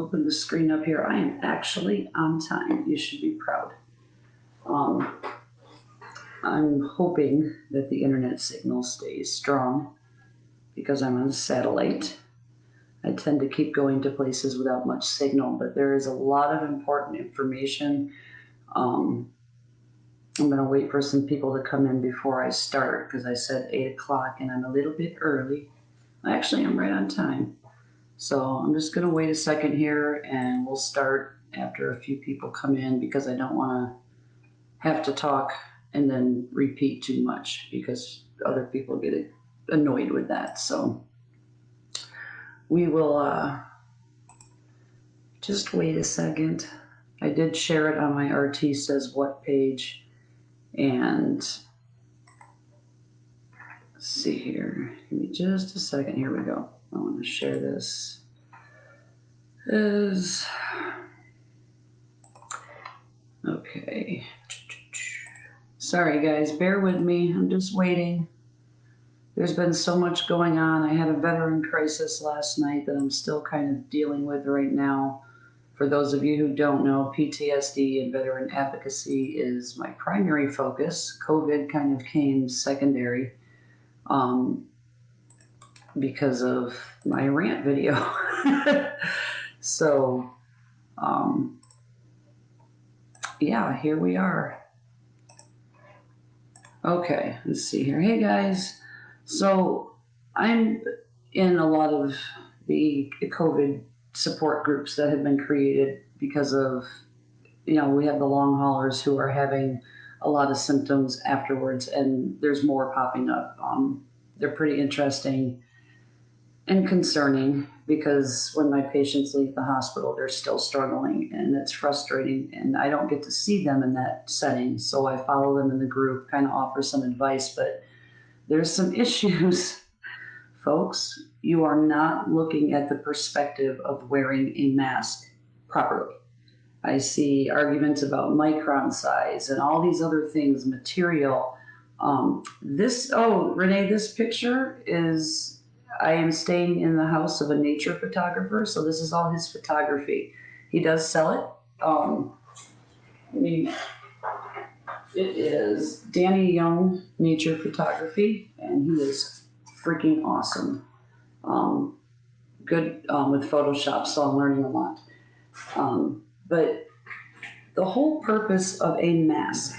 open the screen up here. I am actually on time. You should be proud. Um, I'm hoping that the internet signal stays strong because I'm on a satellite. I tend to keep going to places without much signal, but there is a lot of important information. Um, I'm going to wait for some people to come in before I start because I said 8 o'clock and I'm a little bit early. Actually, I'm right on time. So I'm just going to wait a second here and we'll start after a few people come in because I don't want to have to talk and then repeat too much because other people get annoyed with that. So we will just wait a second. I did share it on my RT Says What page. And let's see here. Give me just a second. Here we go. I want to share this. Okay. Sorry guys, bear with me. I'm just waiting. There's been so much going on. I had a veteran crisis last night that I'm still kind of dealing with right now. For those of you who don't know, PTSD and veteran advocacy is my primary focus. COVID kind of came secondary because of my rant video. So, yeah, here we are. Okay, let's see here. Hey guys. So I'm in a lot of the COVID support groups that have been created because of, we have the long haulers who are having a lot of symptoms afterwards, and there's more popping up. They're pretty interesting and concerning because when my patients leave the hospital, they're still struggling, and it's frustrating, and I don't get to see them in that setting. So I follow them in the group, kind of offer some advice, but there's some issues. Folks, you are not looking at the perspective of wearing a mask properly. I see arguments about micron size and all these other things, material. Renee, this picture is, I am staying in the house of a nature photographer, so this is all his photography. He does sell it. It is Danny Young Nature Photography, and he is freaking awesome. Good with Photoshop, so I'm learning a lot. But the whole purpose of a mask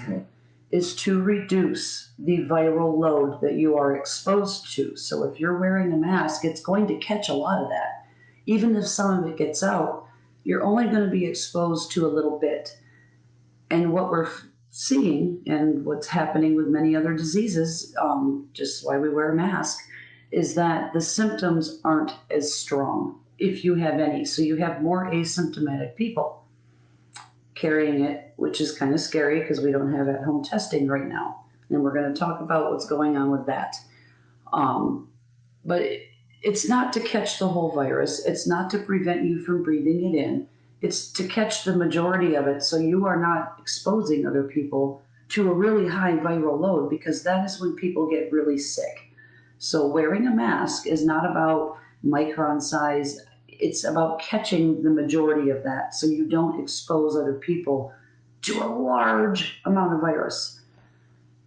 is to reduce the viral load that you are exposed to. So if you're wearing a mask, it's going to catch a lot of that. Even if some of it gets out, you're only going to be exposed to a little bit. And what we're seeing and what's happening with many other diseases, just why we wear a mask, is that the symptoms aren't as strong if you have any. So you have more asymptomatic people carrying it, which is kind of scary because we don't have at-home testing right now. And we're going to talk about what's going on with that. But it's not to catch the whole virus. It's not to prevent you from breathing it in. It's to catch the majority of it so you are not exposing other people to a really high viral load, because that is when people get really sick. So wearing a mask is not about micron size. It's about catching the majority of that so you don't expose other people to a large amount of virus.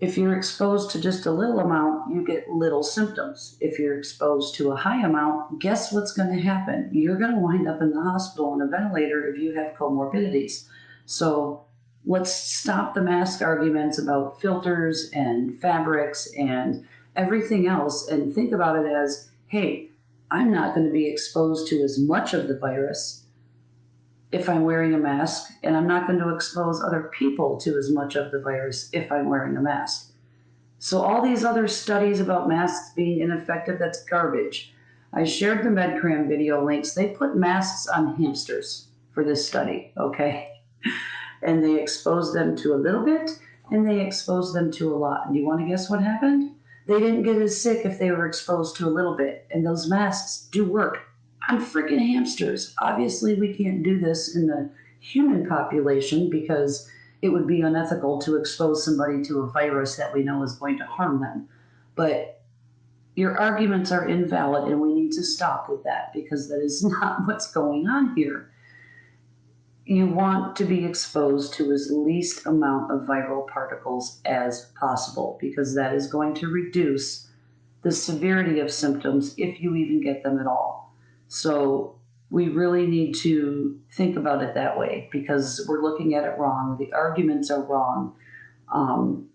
If you're exposed to just a little amount, you get little symptoms. If you're exposed to a high amount, guess what's going to happen? You're going to wind up in the hospital on a ventilator if you have comorbidities. So let's stop the mask arguments about filters and fabrics and everything else and think about it as, hey, I'm not going to be exposed to as much of the virus if I'm wearing a mask, and I'm not going to expose other people to as much of the virus if I'm wearing a mask. So all these other studies about masks being ineffective, that's garbage. I shared the MedCram video links. They put masks on hamsters for this study, okay? And they exposed them to a little bit, and they exposed them to a lot. And do you want to guess what happened? They didn't get as sick if they were exposed to a little bit. And those masks do work on freaking hamsters. Obviously, we can't do this in the human population because it would be unethical to expose somebody to a virus that we know is going to harm them. But your arguments are invalid, and we need to stop with that because that is not what's going on here. you want to be exposed to as least amount of viral particles as possible because that is going to reduce the severity of symptoms if you even get them at all. So we really need to think about it that way because we're looking at it wrong. The arguments are wrong. Um,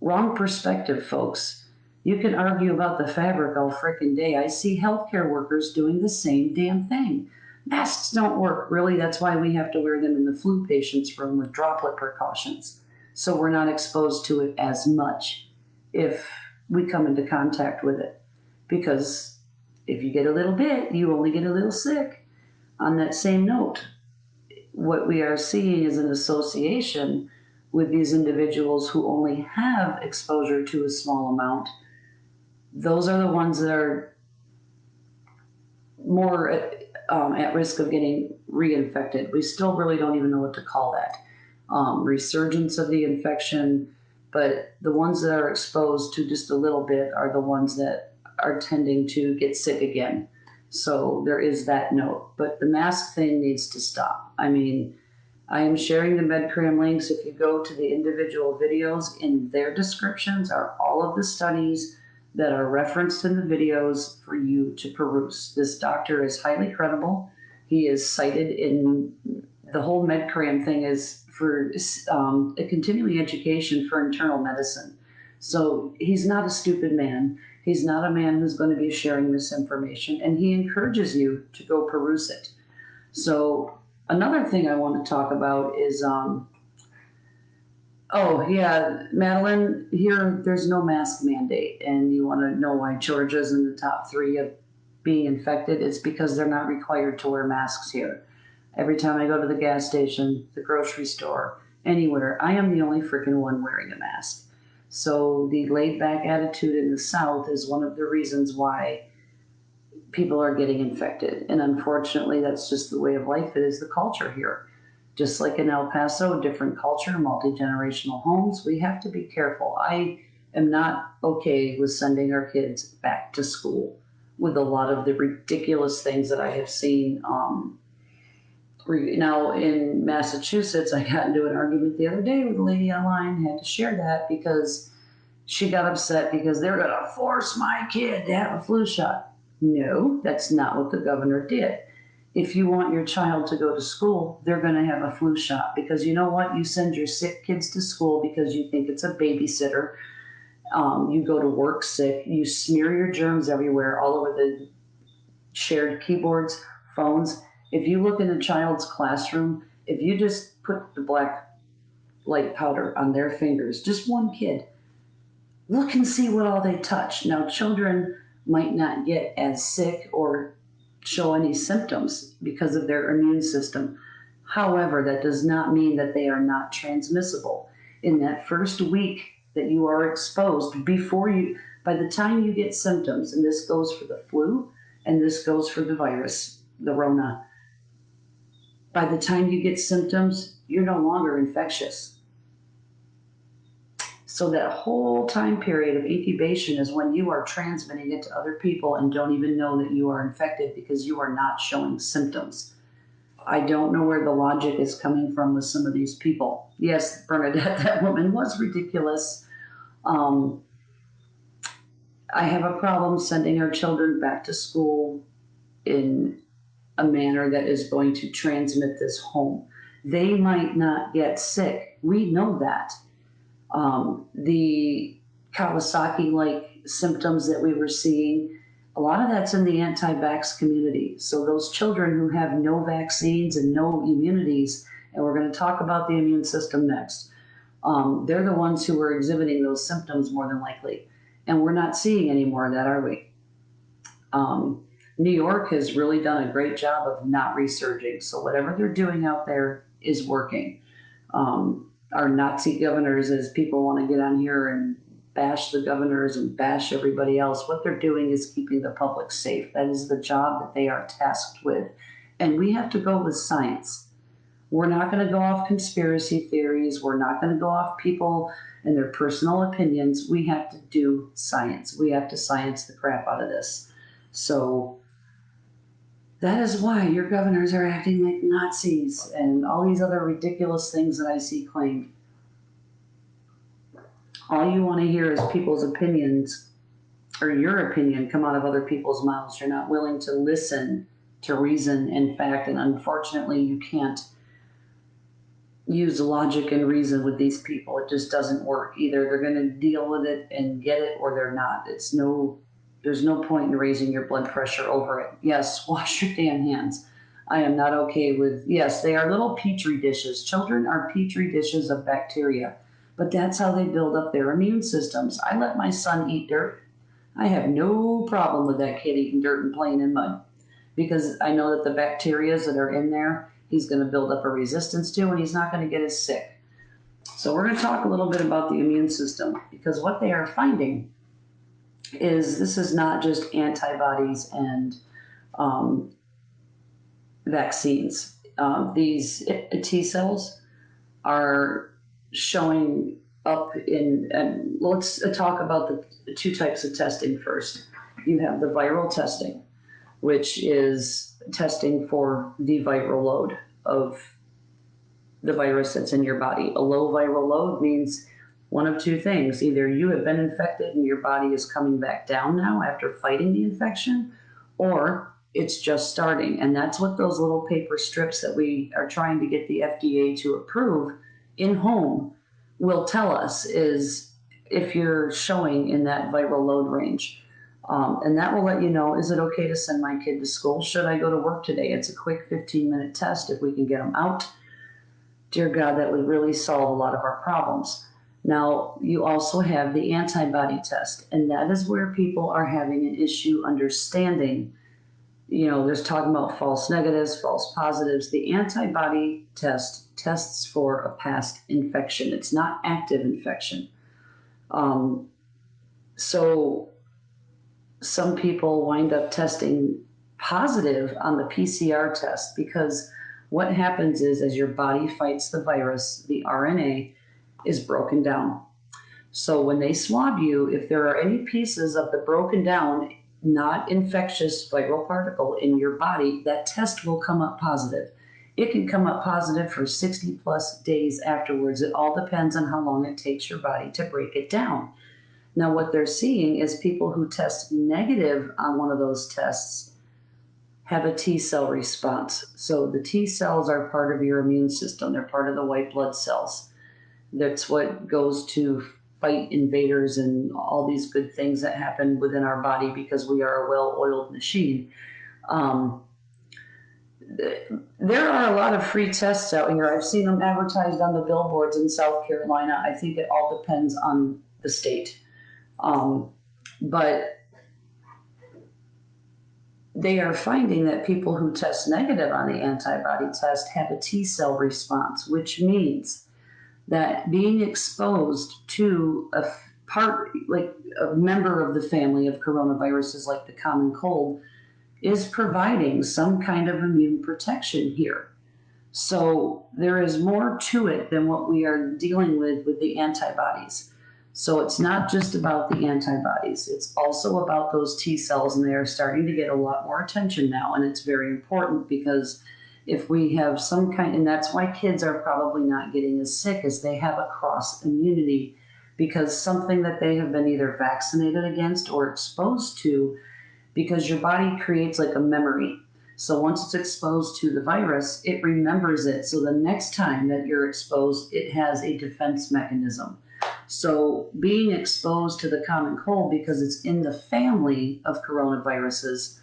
Wrong perspective, folks. You can argue about the fabric all frickin' day. I see healthcare workers doing the same damn thing. Masks don't work. Really, that's why we have to wear them in the flu patient's room with droplet precautions. So we're not exposed to it as much if we come into contact with it. Because if you get a little bit, you only get a little sick. On that same note, what we are seeing is an association with these individuals who only have exposure to a small amount. Those are the ones that are more at risk of getting reinfected. We still really don't even know what to call that. Resurgence of the infection, but the ones that are exposed to just a little bit are the ones that are tending to get sick again. So there is that note. But the mask thing needs to stop. I mean, I am sharing the MedCram links. If you go to the individual videos, in their descriptions are all of the studies that are referenced in the videos for you to peruse. This doctor is highly credible. He is cited in the whole MedCram thing is for a continuing education for internal medicine. So he's not a stupid man. He's not a man who's going to be sharing misinformation, and he encourages you to go peruse it. So another thing I want to talk about is, oh yeah, Madeline, here there's no mask mandate, and you want to know why Georgia's in the top 3 of being infected? It's because they're not required to wear masks here. Every time I go to the gas station, the grocery store, anywhere, I am the only freaking one wearing a mask. So the laid back attitude in the South is one of the reasons why people are getting infected. And unfortunately, that's just the way of life. It is the culture here. Just like in El Paso, different culture, multi-generational homes, we have to be careful. I am not okay with sending our kids back to school with a lot of the ridiculous things that I have seen. Now in Massachusetts, I got into an argument the other day with a lady online, had to share that because she got upset because they're going to force my kid to have a flu shot. No, that's not what the governor did. If you want your child to go to school, they're going to have a flu shot because you know what? You send your sick kids to school because you think it's a babysitter. You go to work sick. You smear your germs everywhere, all over the shared keyboards, phones. If you look in a child's classroom, if you just put the black light powder on their fingers, just one kid, look and see what all they touch. Now, children might not get as sick or show any symptoms because of their immune system. However, that does not mean that they are not transmissible. In that first week that you are exposed, by the time you get symptoms, and this goes for the flu and this goes for the virus, the Rona, by the time you get symptoms, you're no longer infectious. So that whole time period of incubation is when you are transmitting it to other people and don't even know that you are infected because you are not showing symptoms. I don't know where the logic is coming from with some of these people. Yes, Bernadette, that woman was ridiculous. I have a problem sending our children back to school in a manner that is going to transmit this home. They might not get sick. We know that. The Kawasaki-like symptoms that we were seeing, a lot of that's in the anti-vax community. So those children who have no vaccines and no immunities, and we're going to talk about the immune system next, they're the ones who are exhibiting those symptoms more than likely. And we're not seeing any more of that, are we? New York has really done a great job of not resurging. So whatever they're doing out there is working. Our Nazi governors, as people want to get on here and bash the governors and bash everybody else, what they're doing is keeping the public safe. That is the job that they are tasked with. And we have to go with science. We're not going to go off conspiracy theories. We're not going to go off people and their personal opinions. We have to do science. We have to science the crap out of this. So That is why your governors are acting like Nazis and all these other ridiculous things that I see claimed. All you want to hear is people's opinions or your opinion come out of other people's mouths. You're not willing to listen to reason and fact, and unfortunately, you can't use logic and reason with these people. It just doesn't work. Either they're going to deal with it and get it, or they're not. There's no point in raising your blood pressure over it. Yes, wash your damn hands. I am not okay with, yes, they are little petri dishes. Children are petri dishes of bacteria, but that's how they build up their immune systems. I let my son eat dirt. I have no problem with that kid eating dirt and playing in mud because I know that the bacteria that are in there, he's going to build up a resistance to and he's not going to get as sick. So, we're going to talk a little bit about the immune system because what they are finding is this is not just antibodies and um, vaccines. These T cells are showing up in, and let's talk about the two types of testing first. You have the viral testing, which is testing for the viral load of the virus that's in your body. A low viral load means one of two things. Either you have been infected and your body is coming back down now after fighting the infection, or it's just starting. And that's what those little paper strips that we are trying to get the FDA to approve in home will tell us is if you're showing in that viral load range. And that will let you know, is it okay to send my kid to school? Should I go to work today? It's a quick 15-minute test. If we can get them out, dear God, that would really solve a lot of our problems. Now, you also have the antibody test, and that is where people are having an issue understanding. There's talking about false negatives, false positives. The antibody test tests for a past infection. It's not active infection. So some people wind up testing positive on the PCR test because what happens is as your body fights the virus, the RNA is broken down. So when they swab you, if there are any pieces of the broken down, not infectious viral particle in your body, that test will come up positive. It can come up positive for 60 plus days afterwards. It all depends on how long it takes your body to break it down. Now, what they're seeing is people who test negative on one of those tests have a T cell response. So the T cells are part of your immune system. They're part of the white blood cells. That's what goes to fight invaders and all these good things that happen within our body because we are a well-oiled machine. There are a lot of free tests out here. I've seen them advertised on the billboards in South Carolina. I think it all depends on the state. But they are finding that people who test negative on the antibody test have a T cell response, which means that being exposed to a part, like a member of the family of coronaviruses, like the common cold, is providing some kind of immune protection here. So there is more to it than what we are dealing with the antibodies. So it's not just about the antibodies, it's also about those T cells, and they are starting to get a lot more attention now. And it's very important because if we have some kind, and that's why kids are probably not getting as sick as they have a cross immunity, because something that they have been either vaccinated against or exposed to, because your body creates like a memory. So once it's exposed to the virus, it remembers it. So the next time that you're exposed, it has a defense mechanism. So being exposed to the common cold because it's in the family of coronaviruses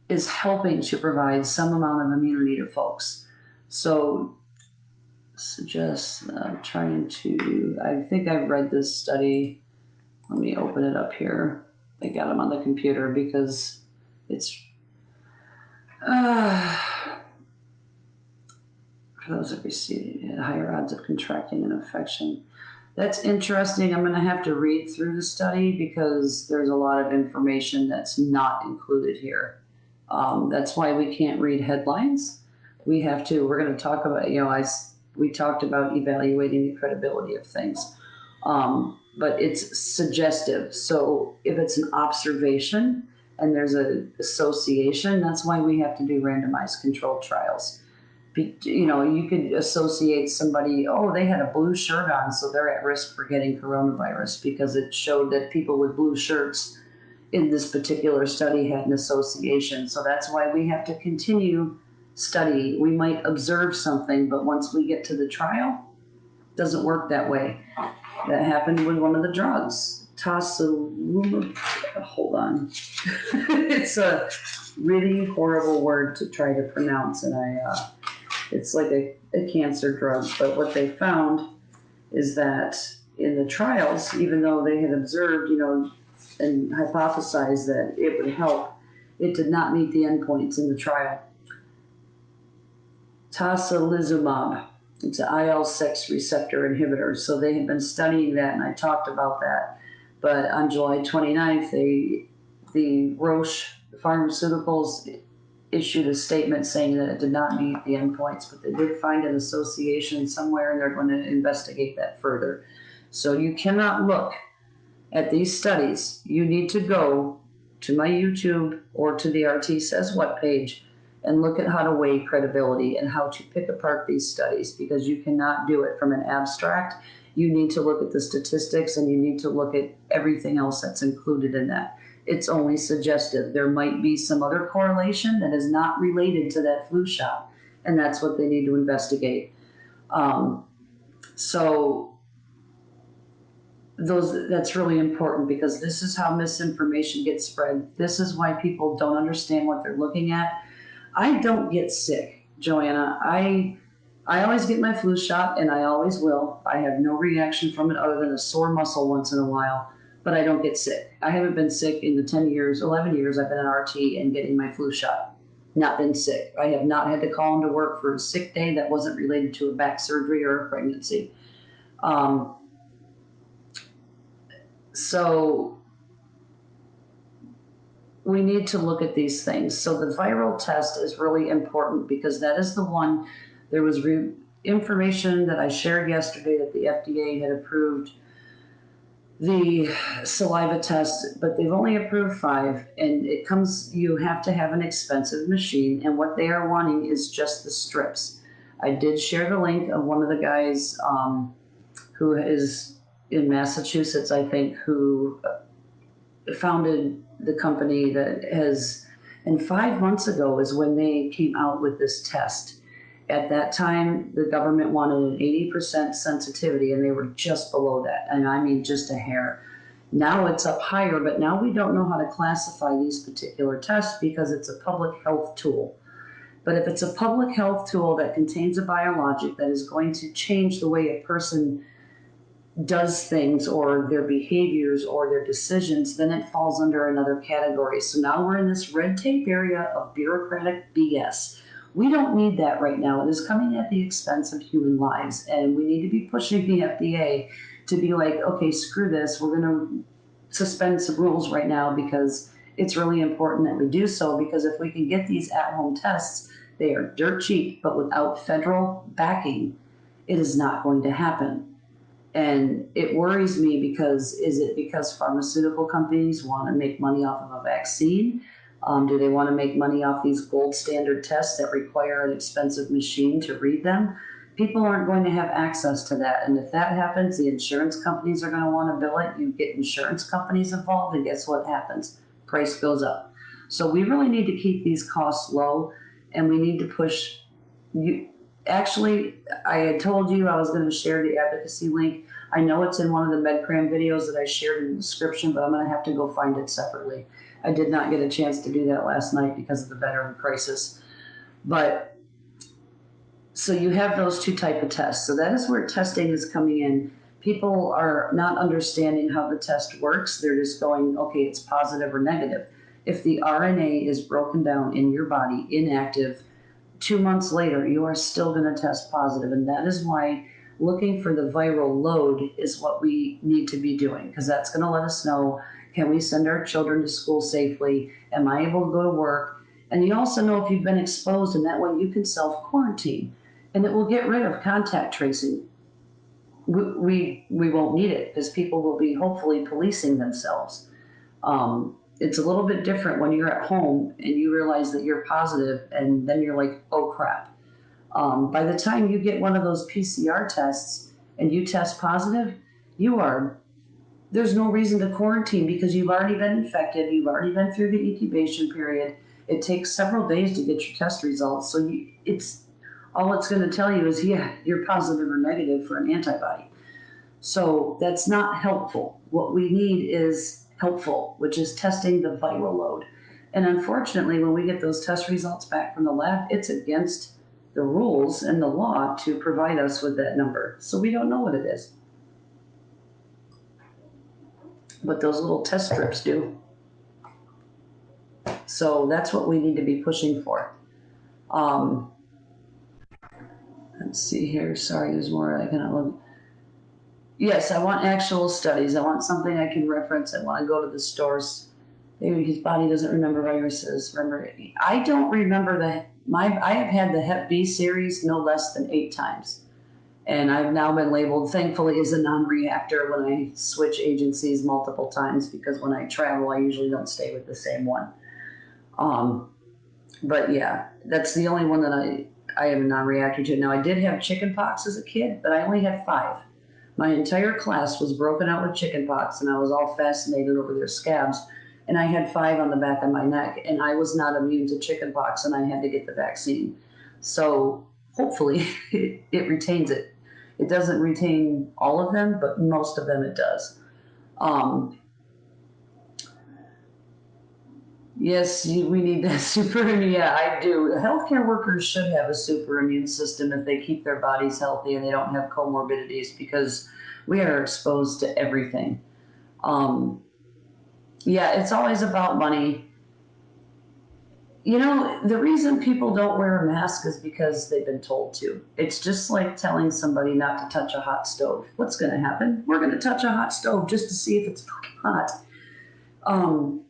is helping to provide some amount of immunity to folks. So I'm trying to, I think I've read this study. Let me open it up here. I got them on the computer because it's for those that receive higher odds of contracting an infection. That's interesting. I'm going to have to read through the study because there's a lot of information that's not included here. That's why we can't read headlines. We're going to talk about, we talked about evaluating the credibility of things. But it's suggestive. So if it's an observation, and there's a association. That's why we have to do randomized controlled trials. You know, you could associate somebody, oh, they had a blue shirt on, so they're at risk for getting coronavirus because it showed that people with blue shirts in this particular study had an association. So that's why we have to continue study. We might observe something, but once we get to the trial, it doesn't work that way. That happened with one of the drugs, Tocilizumab. Hold on. It's a really horrible word to try to pronounce, and it's like a cancer drug. But what they found is that in the trials, even though they had observed, you know, and hypothesized that it would help, it did not meet the endpoints in the trial. Tocilizumab, it's an IL-6 receptor inhibitor. So they had been studying that, and I talked about that. But on July 29th, the Roche Pharmaceuticals issued a statement saying that it did not meet the endpoints, but they did find an association somewhere, and they're going to investigate that further. So you cannot look at these studies. You need to go to my YouTube or to the RT Says What page and look at how to weigh credibility and how to pick apart these studies, because you cannot do it from an abstract. You need to look at the statistics, and you need to look at everything else that's included in that. It's only suggestive. There might be some other correlation that is not related to that flu shot, and that's what they need to investigate. That's really important, because this is how misinformation gets spread. This is why people don't understand what they're looking at. I don't get sick, Joanna. I always get my flu shot, and I always will. I have no reaction from it other than a sore muscle once in a while, but I don't get sick. I haven't been sick in the 11 years I've been an RT and getting my flu shot. Not been sick. I have not had to call into work for a sick day that wasn't related to a back surgery or a pregnancy. So we need to look at these things. So the viral test is really important, because that is the one. There was information that I shared yesterday that the FDA had approved the saliva test, but they've only approved 5, and you have to have an expensive machine, and what they are wanting is just the strips. I did share the link of one of the guys who is in Massachusetts, I think, who founded the company that has, and 5 months ago is when they came out with this test. At that time, the government wanted an 80% sensitivity, and they were just below that, and I mean just a hair. Now it's up higher, but now we don't know how to classify these particular tests because it's a public health tool. But if it's a public health tool that contains a biologic that is going to change the way a person does things or their behaviors or their decisions, then it falls under another category. So now we're in this red tape area of bureaucratic BS. We don't need that right now. It is coming at the expense of human lives, and we need to be pushing the FDA to be like, okay, screw this. We're going to suspend some rules right now because it's really important that we do so, because if we can get these at-home tests, they are dirt cheap, but without federal backing, it is not going to happen. And it worries me, because is it because pharmaceutical companies want to make money off of a vaccine? Do they want to make money off these gold standard tests that require an expensive machine to read them? People aren't going to have access to that. And if that happens, the insurance companies are going to want to bill it. You get insurance companies involved, and guess what happens? Price goes up. So we really need to keep these costs low, and we need to push you. Actually, I had told you I was going to share the advocacy link. I know it's in one of the MedCram videos that I shared in the description, but I'm going to have to go find it separately. I did not get a chance to do that last night because of the veteran crisis. But so you have those 2 types of tests. So that is where testing is coming in. People are not understanding how the test works. They're just going, okay, it's positive or negative. If the RNA is broken down in your body, inactive, 2 months later, you are still going to test positive. And that is why looking for the viral load is what we need to be doing, because that's going to let us know, can we send our children to school safely? Am I able to go to work? And you also know if you've been exposed, and that way you can self-quarantine. And it will get rid of contact tracing. We won't need it, because people will be hopefully policing themselves. It's a little bit different when you're at home and you realize that you're positive, and then you're like, oh crap. By the time you get one of those PCR tests and you test positive, you are there's no reason to quarantine because you've already been infected. You've already been through the incubation period. It takes several days to get your test results. So it's all it's going to tell you is, yeah, you're positive or negative for an antibody. So that's not helpful. What we need is helpful, which is testing the viral load. And unfortunately, when we get those test results back from the lab, it's against the rules and the law to provide us with that number. So we don't know what it is. But those little test strips do. So that's what we need to be pushing for. Let's see here. Sorry, there's more I cannot look. Yes, I want actual studies. I want something I can reference. I want to go to the stores. Maybe his body doesn't remember viruses. Remember, I don't remember I have had the Hep B series no less than 8 times. And I've now been labeled, thankfully, as a non-reactor when I switch agencies multiple times, because when I travel, I usually don't stay with the same one. But yeah, that's the only one that I am a non-reactor to. Now, I did have chickenpox as a kid, but I only had 5. My entire class was broken out with chickenpox, and I was all fascinated over their scabs. And I had 5 on the back of my neck, and I was not immune to chickenpox, and I had to get the vaccine. So hopefully it retains it. It doesn't retain all of them, but most of them it does. Yes, we need that super immune. Yeah, I do. Healthcare workers should have a super immune system if they keep their bodies healthy and they don't have comorbidities, because we are exposed to everything. Yeah, it's always about money. You know, the reason people don't wear a mask is because they've been told to. It's just like telling somebody not to touch a hot stove. What's going to happen? We're going to touch a hot stove just to see if it's fucking hot.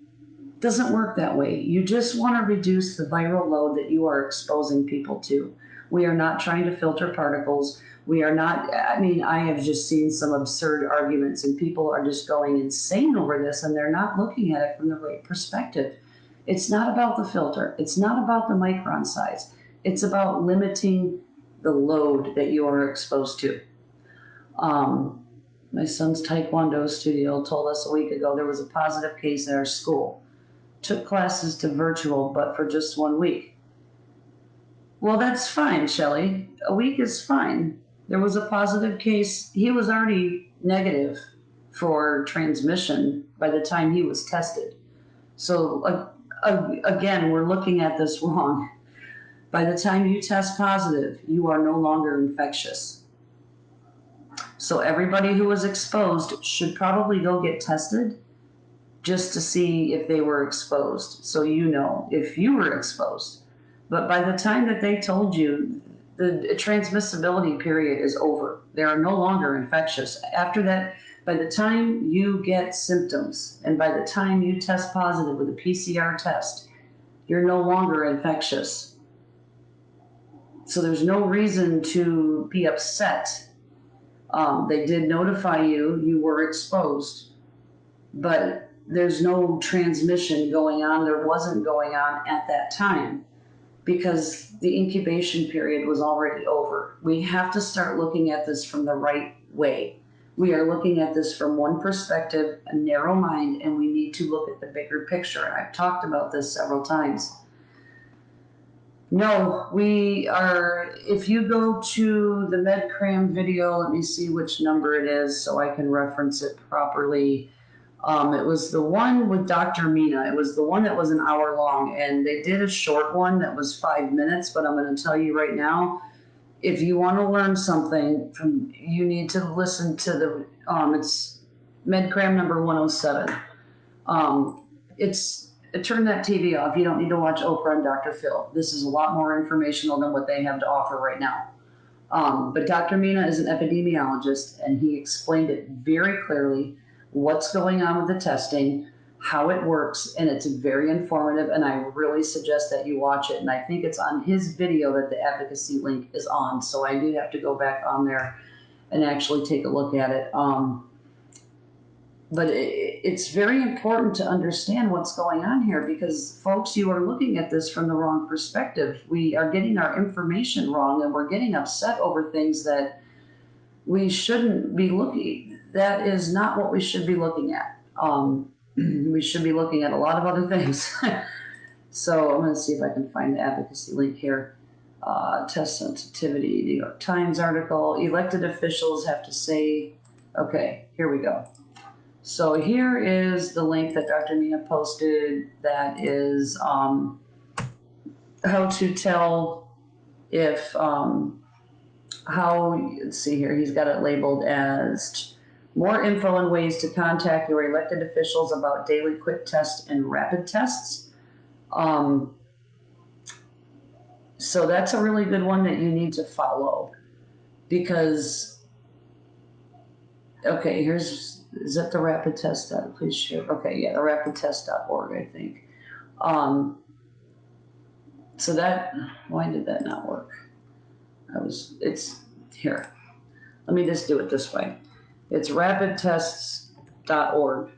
Doesn't work that way. You just want to reduce the viral load that you are exposing people to. We are not trying to filter particles. We are not, I mean, I have just seen some absurd arguments, and people are just going insane over this, and they're not looking at it from the right perspective. It's not about the filter. It's not about the micron size. It's about limiting the load that you are exposed to. My son's Taekwondo studio told us a week ago there was a positive case at our school. Took classes to virtual, but for just 1 week. Well, that's fine, Shelley. A week is fine. There was a positive case. He was already negative for transmission by the time he was tested. So again, we're looking at this wrong. By the time you test positive, you are no longer infectious. So everybody who was exposed should probably go get tested just to see if they were exposed, so you know if you were exposed. But by the time that they told you, the transmissibility period is over. They are no longer infectious. After that, by the time you get symptoms and by the time you test positive with a PCR test, you're no longer infectious. So there's no reason to be upset. They did notify you were exposed, but there's no transmission going on. There wasn't going on at that time because the incubation period was already over. We have to start looking at this from the right way. We are looking at this from one perspective, a narrow mind, and we need to look at the bigger picture. And I've talked about this several times. No, we are, if you go to the MedCram video, let me see which number it is so I can reference it properly. It was the one with Dr. Mina. It was the one that was an hour long, and they did a short one that was 5 minutes, but I'm going to tell you right now, if you want to learn something, you need to listen to the, it's MedCram number 107. Turn that TV off. You don't need to watch Oprah and Dr. Phil. This is a lot more informational than what they have to offer right now. But Dr. Mina is an epidemiologist, and he explained it very clearly, what's going on with the testing, how it works, and it's very informative, and I really suggest that you watch it. And I think it's on his video that the advocacy link is on, so I do have to go back on there and actually take a look at it. But it's very important to understand what's going on here because, folks, you are looking at this from the wrong perspective. We are getting our information wrong and we're getting upset over things that we shouldn't be looking. That is not what we should be looking at. We should be looking at a lot of other things. So I'm going to see if I can find the advocacy link here. Test sensitivity, New York Times article. Elected officials have to say, okay, here we go. So here is the link that Dr. Mia posted that is how to tell if, let's see here, he's got it labeled as more info and ways to contact your elected officials about daily quick test and rapid tests. So that's a really good one that you need to follow because, okay, is that the rapid test? Please share. Okay, yeah, the rapidtest.org, I think. So that, why did that not work? It's here. Let me just do it this way. It's rapidtests.org.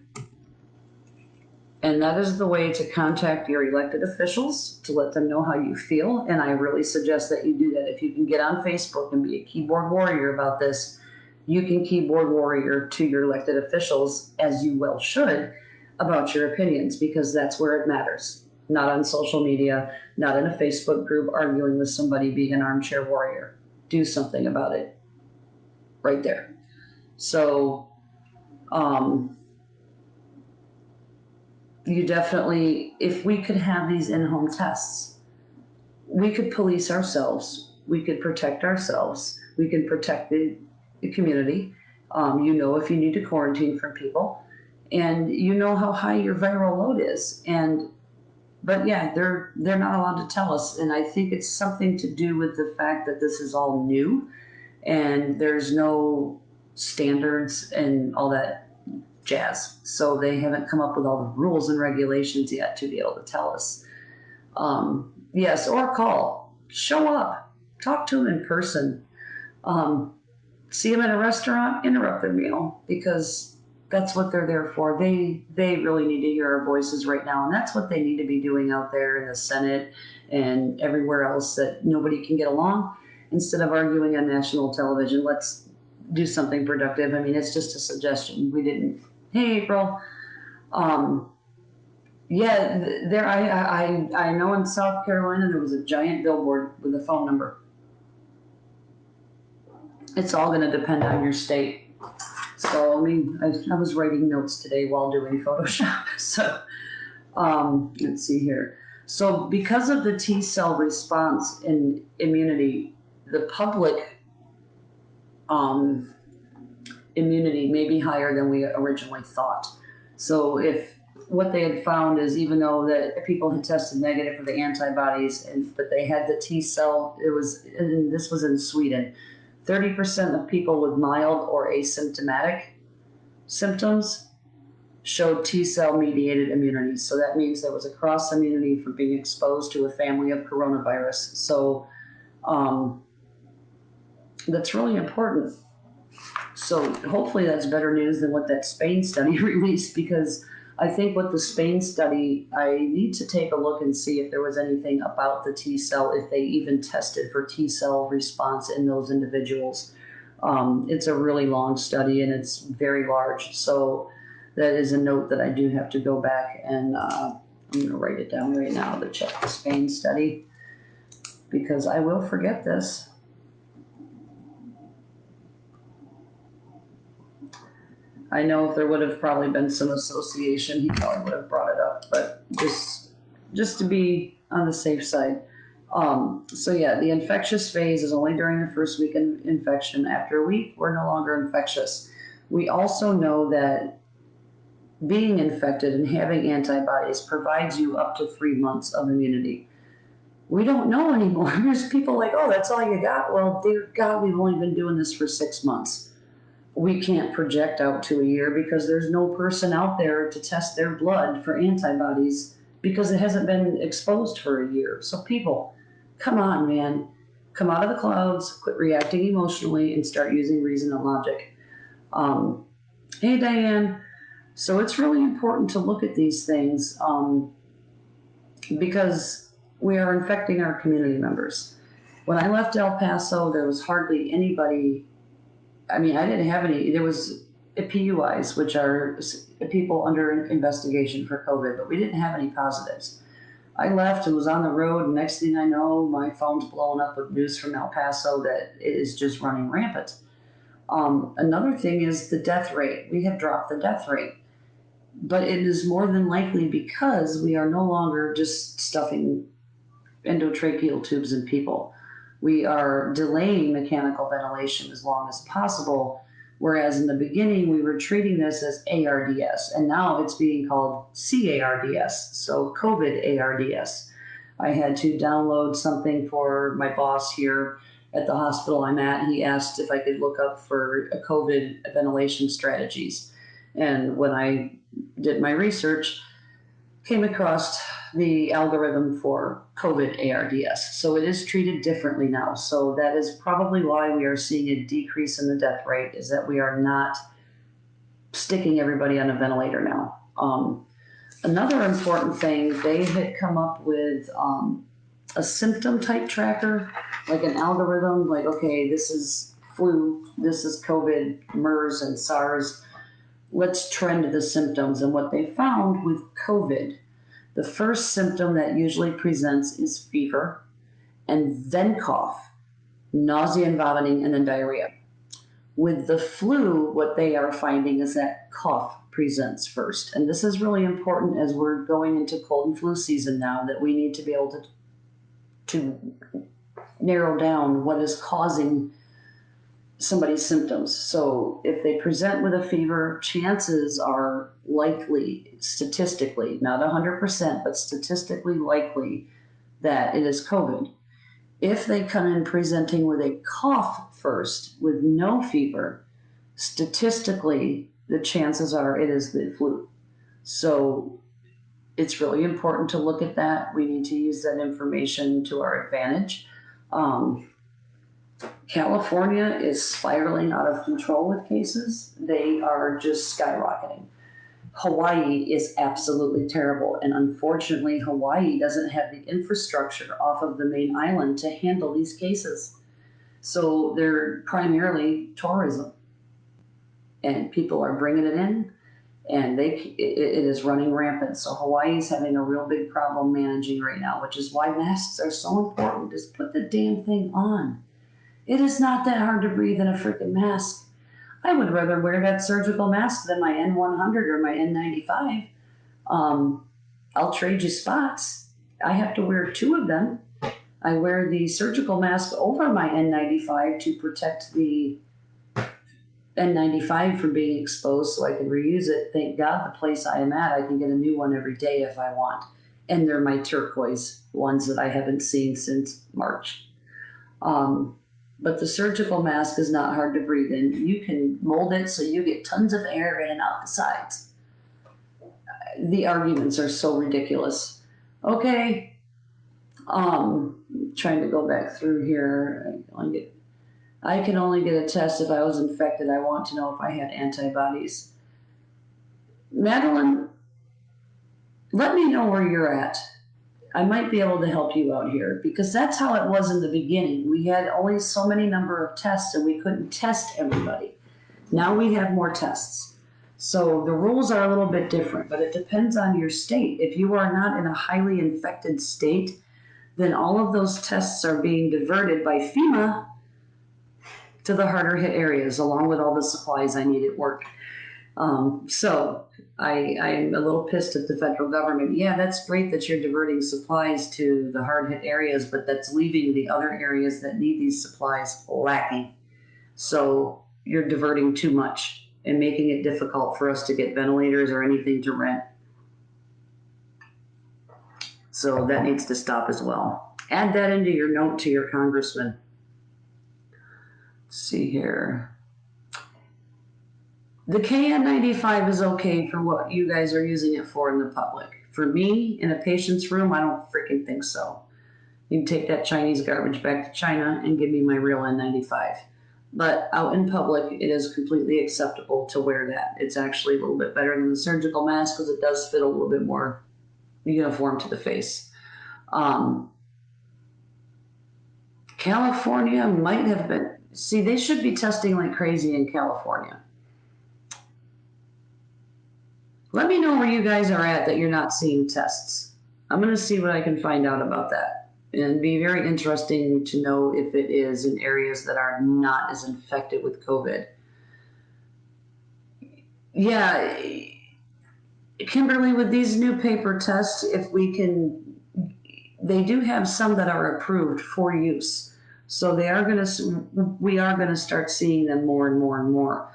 And that is the way to contact your elected officials to let them know how you feel. And I really suggest that you do that. If you can get on Facebook and be a keyboard warrior about this, you can keyboard warrior to your elected officials, as you well should, about your opinions, because that's where it matters. Not on social media, not in a Facebook group arguing with somebody, being an armchair warrior. Do something about it right there. So, you definitely, if we could have these in-home tests, we could police ourselves, we could protect ourselves, we can protect the community. If you need to quarantine from people, and you know how high your viral load is. But yeah, they're not allowed to tell us, and I think it's something to do with the fact that this is all new, and there's no standards and all that jazz. So they haven't come up with all the rules and regulations yet to be able to tell us. Yes, or call, show up, talk to them in person. See them at a restaurant, interrupt their meal, because that's what they're there for. They really need to hear our voices right now, and that's what they need to be doing out there in the Senate and everywhere else that nobody can get along. Instead of arguing on national television, let's do something productive. I mean, it's just a suggestion. We didn't. Hey, April. There. I know in South Carolina there was a giant billboard with a phone number. It's all going to depend on your state. So I was writing notes today while doing Photoshop. So let's see here. So because of the T cell response in immunity, the public immunity may be higher than we originally thought. So if what they had found is, even though that people had tested negative for the antibodies, but they had the T cell, this was in Sweden, 30% of people with mild or asymptomatic symptoms showed T cell mediated immunity. So that means there was a cross immunity from being exposed to a family of coronavirus. So that's really important. So hopefully that's better news than what that Spain study released, because I think with the Spain study, I need to take a look and see if there was anything about the T cell, if they even tested for T cell response in those individuals. It's a really long study and it's very large. So that is a note that I do have to go back and I'm going to write it down right now to check the Spain study, because I will forget this. I know if there would have probably been some association, he probably would have brought it up, but just to be on the safe side. So yeah, the infectious phase is only during the first week of infection. After a week, we're no longer infectious. We also know that being infected and having antibodies provides you up to 3 months of immunity. We don't know anymore. There's people like, oh, that's all you got? Well, dear God, we've only been doing this for 6 months. We can't project out to a year because there's no person out there to test their blood for antibodies because it hasn't been exposed for a year. So people, come on, man. Come out of the clouds, quit reacting emotionally, and start using reason and logic. Hey, Diane. So it's really important to look at these things because we are infecting our community members. When I left El Paso, there was hardly anybody. I mean, I didn't have any. There was PUIs, which are people under investigation for COVID, but we didn't have any positives. I left and was on the road, and next thing I know, my phone's blowing up with news from El Paso that it is just running rampant. Another thing is the death rate. We have dropped the death rate, but it is more than likely because we are no longer just stuffing endotracheal tubes in people. We are delaying mechanical ventilation as long as possible, whereas in the beginning we were treating this as ARDS, and now it's being called CARDS, so COVID ARDS. I had to download something for my boss here at the hospital I'm at. He asked if I could look up for COVID ventilation strategies. And when I did my research, came across the algorithm for COVID ARDS. So it is treated differently now. So that is probably why we are seeing a decrease in the death rate, is that we are not sticking everybody on a ventilator now. Another important thing, they had come up with a symptom type tracker, like an algorithm, like, okay, this is flu, this is COVID, MERS, and SARS. Let's trend the symptoms. And what they found with COVID, the first symptom that usually presents is fever, and then cough, nausea and vomiting, and then diarrhea. With the flu, what they are finding is that cough presents first. And this is really important as we're going into cold and flu season now, that we need to be able to narrow down what is causing somebody's symptoms. So if they present with a fever, chances are likely, statistically, not 100%, but statistically likely that it is COVID. If they come in presenting with a cough first, with no fever, statistically, the chances are it is the flu. So it's really important to look at that. We need to use that information to our advantage. California is spiraling out of control with cases. They are just skyrocketing. Hawaii is absolutely terrible, and unfortunately, Hawaii doesn't have the infrastructure off of the main island to handle these cases. So they're primarily tourism, and people are bringing it in, and it is running rampant. So Hawaii's having a real big problem managing right now, which is why masks are so important. Just put the damn thing on. It is not that hard to breathe in a freaking mask. I would rather wear that surgical mask than my N100 or my N95. I'll trade you spots. I have to wear two of them. I wear the surgical mask over my N95 to protect the N95 from being exposed so I can reuse it. Thank God the place I am at, I can get a new one every day if I want. And they're my turquoise ones that I haven't seen since March. But the surgical mask is not hard to breathe in. You can mold it so you get tons of air in and out the sides. The arguments are so ridiculous. Okay, trying to go back through here. I can only get a test if I was infected. I want to know if I had antibodies. Madeline, let me know where you're at. I might be able to help you out here, because that's how it was in the beginning. We had only so many number of tests and we couldn't test everybody. Now we have more tests. So the rules are a little bit different, but it depends on your state. If you are not in a highly infected state, then all of those tests are being diverted by FEMA to the harder hit areas, along with all the supplies I need at work. So I'm a little pissed at the federal government. Yeah, that's great that you're diverting supplies to the hard hit areas, but that's leaving the other areas that need these supplies lacking. So you're diverting too much and making it difficult for us to get ventilators or anything to rent. So that needs to stop as well. Add that into your note to your congressman. Let's see here. The KN95 is okay for what you guys are using it for in the public. For me, in a patient's room, I don't freaking think so. You can take that Chinese garbage back to China and give me my real N95. But out in public, it is completely acceptable to wear that. It's actually a little bit better than the surgical mask because it does fit a little bit more uniform to the face. California might have been, see, they should be testing like crazy in California. Let me know where you guys are at that you're not seeing tests. I'm going to see what I can find out about that. And be very interesting to know if it is in areas that are not as infected with COVID. Yeah, Kimberly, with these new paper tests, if we can, they do have some that are approved for use. So we are going to start seeing them more and more and more.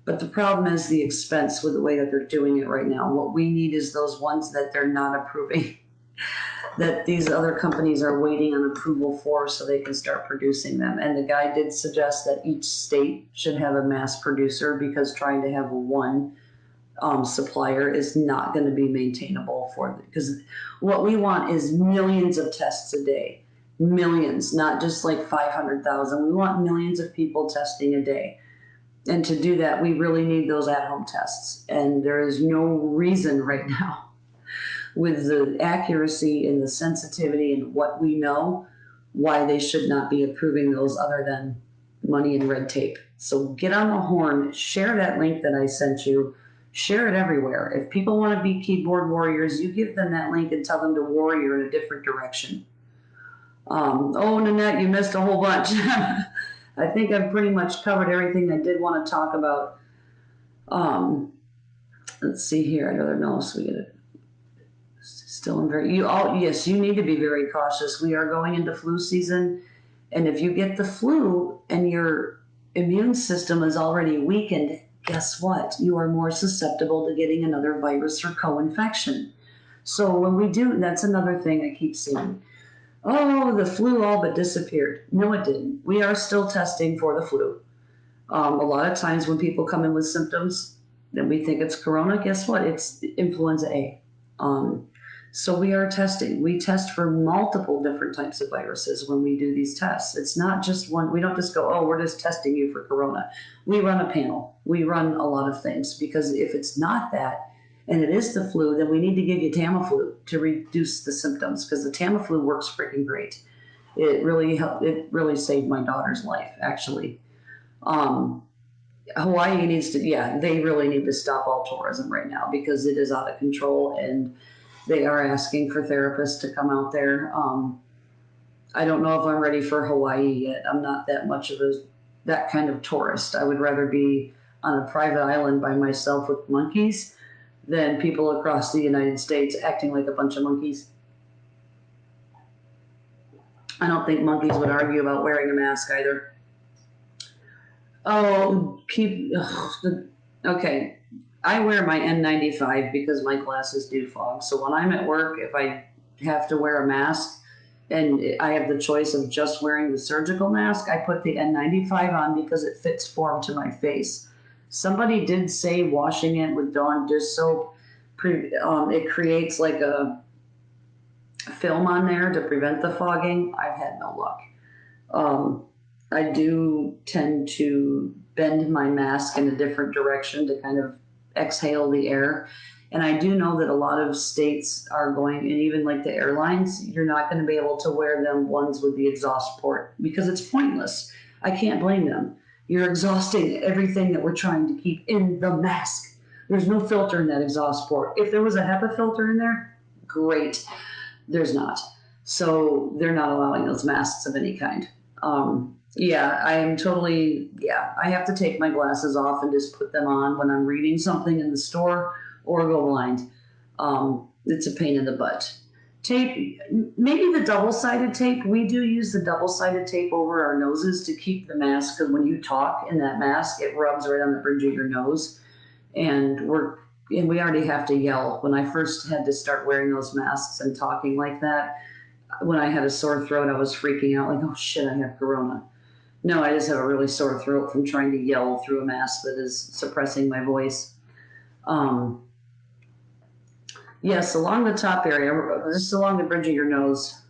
But the problem is the expense with the way that they're doing it right now. What we need is those ones that they're not approving, that these other companies are waiting on approval for so they can start producing them. And the guy did suggest that each state should have a mass producer because trying to have one supplier is not going to be maintainable because what we want is millions of tests a day. Millions, not just like 500,000. We want millions of people testing a day. And to do that, we really need those at-home tests. And there is no reason right now, with the accuracy and the sensitivity and what we know, why they should not be approving those other than money and red tape. So get on the horn, share that link that I sent you, share it everywhere. If people want to be keyboard warriors, you give them that link and tell them to warrior in a different direction. Oh, Nanette, you missed a whole bunch. I think I've pretty much covered everything I did want to talk about. Let's see here. I don't know. So we get it. Still in very. Yes, you need to be very cautious. We are going into flu season, and if you get the flu and your immune system is already weakened, guess what? You are more susceptible to getting another virus or co-infection. So when we do, that's another thing I keep seeing. Oh, the flu all but disappeared. No, it didn't. We are still testing for the flu. A lot of times when people come in with symptoms, then we think it's corona. Guess what? It's influenza A. So we are testing. We test for multiple different types of viruses when we do these tests. It's not just one. We don't just go, oh, we're just testing you for corona. We run a panel. We run a lot of things because if it's not that, and it is the flu, then we need to give you Tamiflu to reduce the symptoms because the Tamiflu works freaking great. It really helped. It really saved my daughter's life, actually. Hawaii needs to, yeah, they really need to stop all tourism right now because it is out of control and they are asking for therapists to come out there. I don't know if I'm ready for Hawaii yet. I'm not that much of that kind of tourist. I would rather be on a private island by myself with monkeys than people across the United States acting like a bunch of monkeys. I don't think monkeys would argue about wearing a mask either. Oh, okay. I wear my N95 because my glasses do fog. So when I'm at work, if I have to wear a mask and I have the choice of just wearing the surgical mask, I put the N95 on because it fits form to my face. Somebody did say washing it with Dawn dish soap, it creates like a film on there to prevent the fogging. I've had no luck. I do tend to bend my mask in a different direction to kind of exhale the air. And I do know that a lot of states are going, and even like the airlines, you're not going to be able to wear them ones with the exhaust port because it's pointless. I can't blame them. You're exhausting everything that we're trying to keep in the mask. There's no filter in that exhaust port. If there was a HEPA filter in there, great. There's not. So they're not allowing those masks of any kind. Yeah, I am totally, I have to take my glasses off and just put them on when I'm reading something in the store or go blind. It's a pain in the butt. Tape, maybe the double-sided tape. We do use the double-sided tape over our noses to keep the mask because when you talk in that mask, it rubs right on the bridge of your nose. And we already have to yell. When I first had to start wearing those masks and talking like that, when I had a sore throat, I was freaking out like, oh shit, I have corona. No, I just have a really sore throat from trying to yell through a mask that is suppressing my voice. Yes, along the top area, just along the bridge of your nose.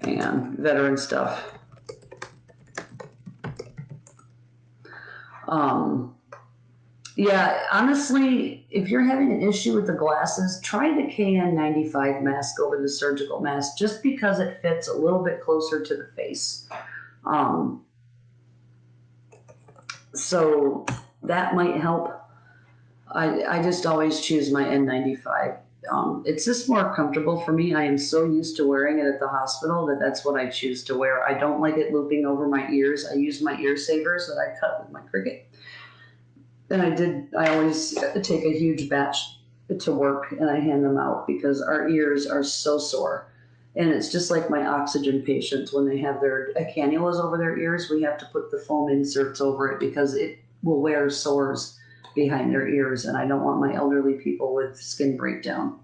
And veteran stuff. Um, yeah, honestly, if you're having an issue with the glasses, try the KN95 mask over the surgical mask just because it fits a little bit closer to the face. Um, so that might help. I just always choose my N95. It's just more comfortable for me. I am so used to wearing it at the hospital that that's what I choose to wear. I don't like it looping over my ears. I use my ear savers that I cut with my Cricut. And I always take a huge batch to work and I hand them out because our ears are so sore. And it's just like my oxygen patients when they have their cannulas over their ears, we have to put the foam inserts over it because it will wear sores behind their ears. And I don't want my elderly people with skin breakdown.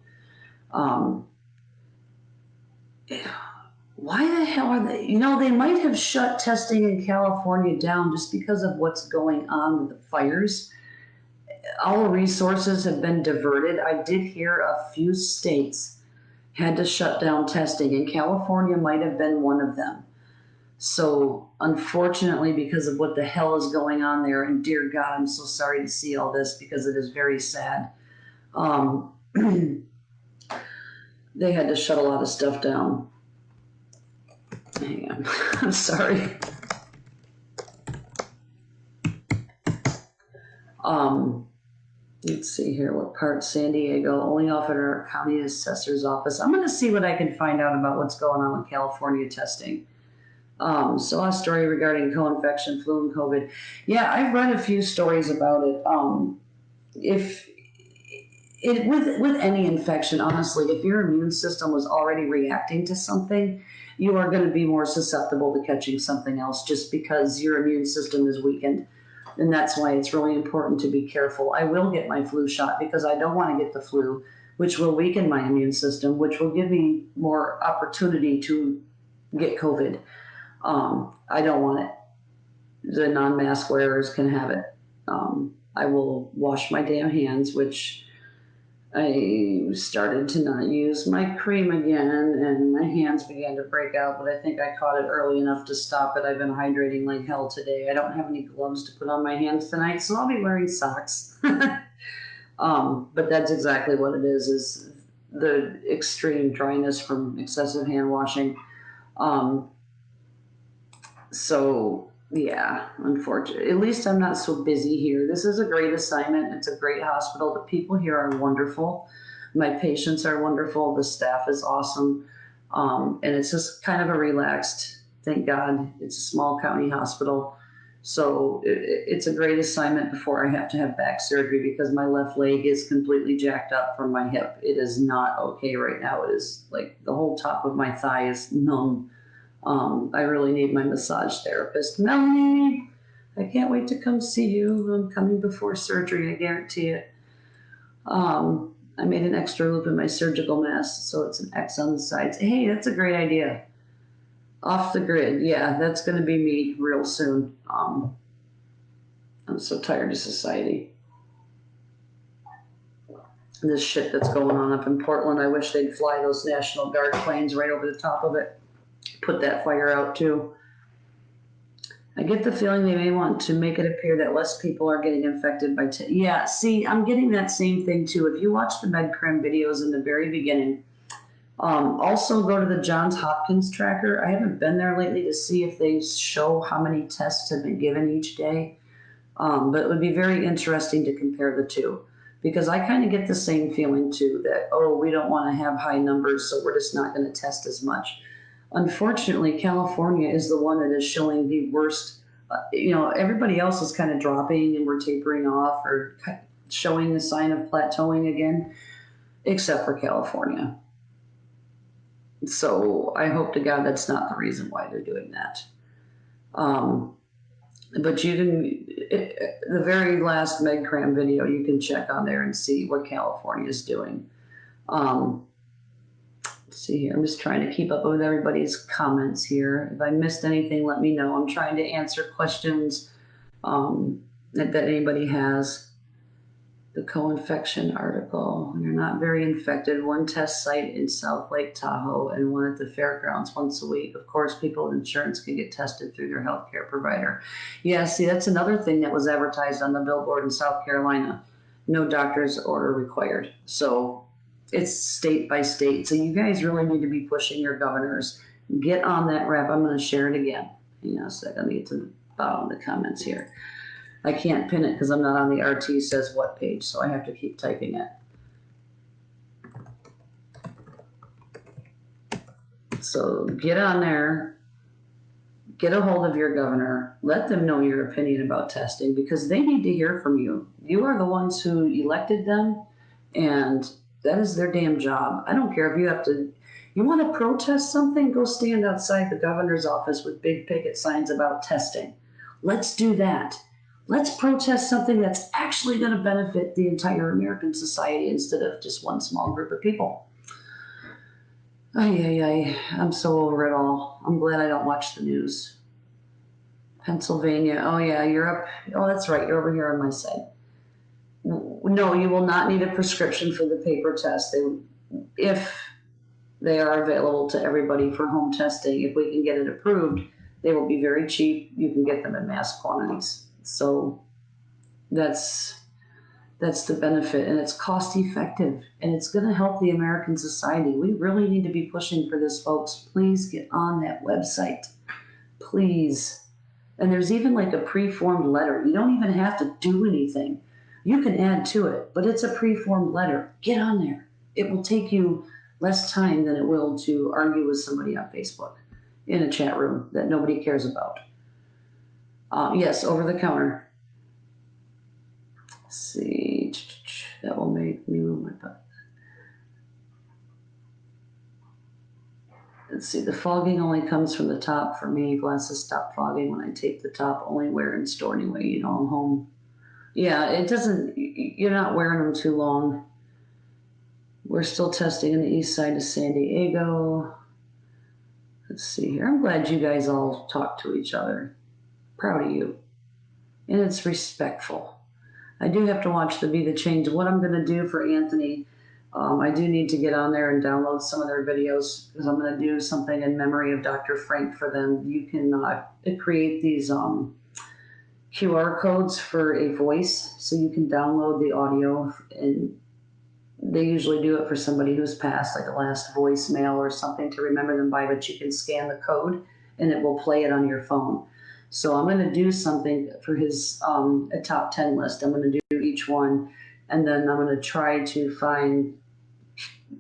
Um, why the hell are they? They might have shut testing in California down just because of what's going on with the fires. All resources have been diverted. I did hear a few states had to shut down testing, and California might have been one of them. So, unfortunately, because of what the hell is going on there, and dear God, I'm so sorry to see all this because it is very sad. Um, they had to shut a lot of stuff down. Hang on, I'm sorry. Let's see here, what part? San Diego, only offered our county assessor's office. I'm going to see what I can find out about what's going on with California testing. Saw a story regarding co-infection, flu, and COVID. Yeah, I've read a few stories about it. If it with any infection, honestly, if your immune system was already reacting to something, you are going to be more susceptible to catching something else just because your immune system is weakened. And that's why it's really important to be careful. I will get my flu shot because I don't want to get the flu, which will weaken my immune system, which will give me more opportunity to get COVID. I don't want it. The non-mask wearers can have it. I will wash my damn hands, which I started to not use my cream again, and my hands began to break out, but I think I caught it early enough to stop it. I've been hydrating like hell today. I don't have any gloves to put on my hands tonight, so I'll be wearing socks. But that's exactly what it is the extreme dryness from excessive hand washing. So yeah, unfortunately, at least I'm not so busy here. This is a great assignment. It's a great hospital. The people here are wonderful. My patients are wonderful. The staff is awesome. And it's just kind of a relaxed, thank God, it's a small county hospital. So it's a great assignment before I have to have back surgery because my left leg is completely jacked up from my hip. It is not okay right now. It is like the whole top of my thigh is numb. I really need my massage therapist. Melanie, I can't wait to come see you. I'm coming before surgery, I guarantee it. I made an extra loop in my surgical mask, so it's an X on the sides. Hey, that's a great idea. Off the grid, yeah, that's going to be me real soon. I'm so tired of society. This shit that's going on up in Portland, I wish they'd fly those National Guard planes right over the top of it. Put that fire out too. I get the feeling they may want to make it appear that less people are getting infected by yeah, see, I'm getting that same thing too. If you watch the MedCrim videos in the very beginning, also go to the Johns Hopkins tracker. I haven't been there lately to see if they show how many tests have been given each day. But it would be very interesting to compare the two because I kind of get the same feeling too that, oh, we don't want to have high numbers, so we're just not going to test as much. Unfortunately, California is the one that is showing the worst. Everybody else is kind of dropping and we're tapering off or showing the sign of plateauing again, except for California. So I hope to God that's not the reason why they're doing that. But you can, the very last MedCram video, you can check on there and see what California is doing. Let's see here. I'm just trying to keep up with everybody's comments here. If I missed anything, let me know. I'm trying to answer questions that anybody has. The co-infection article. You're not very infected. One test site in South Lake Tahoe and one at the fairgrounds once a week. Of course, people with insurance can get tested through their healthcare provider. Yeah, see, that's another thing that was advertised on the billboard in South Carolina. No doctor's order required. So it's state by state. So you guys really need to be pushing your governors. Get on that rep. I'm going to share it again. Hang on a second. Let me get to the bottom of the comments here. I can't pin it because I'm not on the RT says what page, so I have to keep typing it. So get on there, get a hold of your governor, let them know your opinion about testing because they need to hear from you. You are the ones who elected them, and that is their damn job. I don't care if you want to protest something, go stand outside the governor's office with big picket signs about testing. Let's do that. Let's protest something that's actually going to benefit the entire American society instead of just one small group of people. I'm so over it all. I'm glad I don't watch the news. Pennsylvania. Oh, yeah, you're up. Oh, that's right. You're over here on my side. No, you will not need a prescription for the paper test. If they are available to everybody for home testing, if we can get it approved, they will be very cheap. You can get them in mass quantities. So that's the benefit, and it's cost effective, and it's going to help the American society. We really need to be pushing for this, folks. Please get on that website, please. And there's even like a pre-formed letter. You don't even have to do anything. You can add to it, but it's a pre-formed letter. Get on there. It will take you less time than it will to argue with somebody on Facebook in a chat room that nobody cares about. Yes, over the counter. Let's see, that will make me move my butt. Let's see, the fogging only comes from the top for me. Glasses stop fogging when I take the top. Only wear in store anyway, you know, I'm home. Yeah, it doesn't, you're not wearing them too long. We're still testing in the east side of San Diego. Let's see here. I'm glad you guys all talk to each other. Proud of you. And it's respectful. I do have to watch the Be the Change. What I'm going to do for Anthony, I do need to get on there and download some of their videos because I'm going to do something in memory of Dr. Frank for them. You can create these QR codes for a voice, so you can download the audio, and they usually do it for somebody who's passed, like a last voicemail or something to remember them by, but you can scan the code and it will play it on your phone. So I'm going to do something for his a top 10 list. I'm going to do each one, and then I'm going to try to find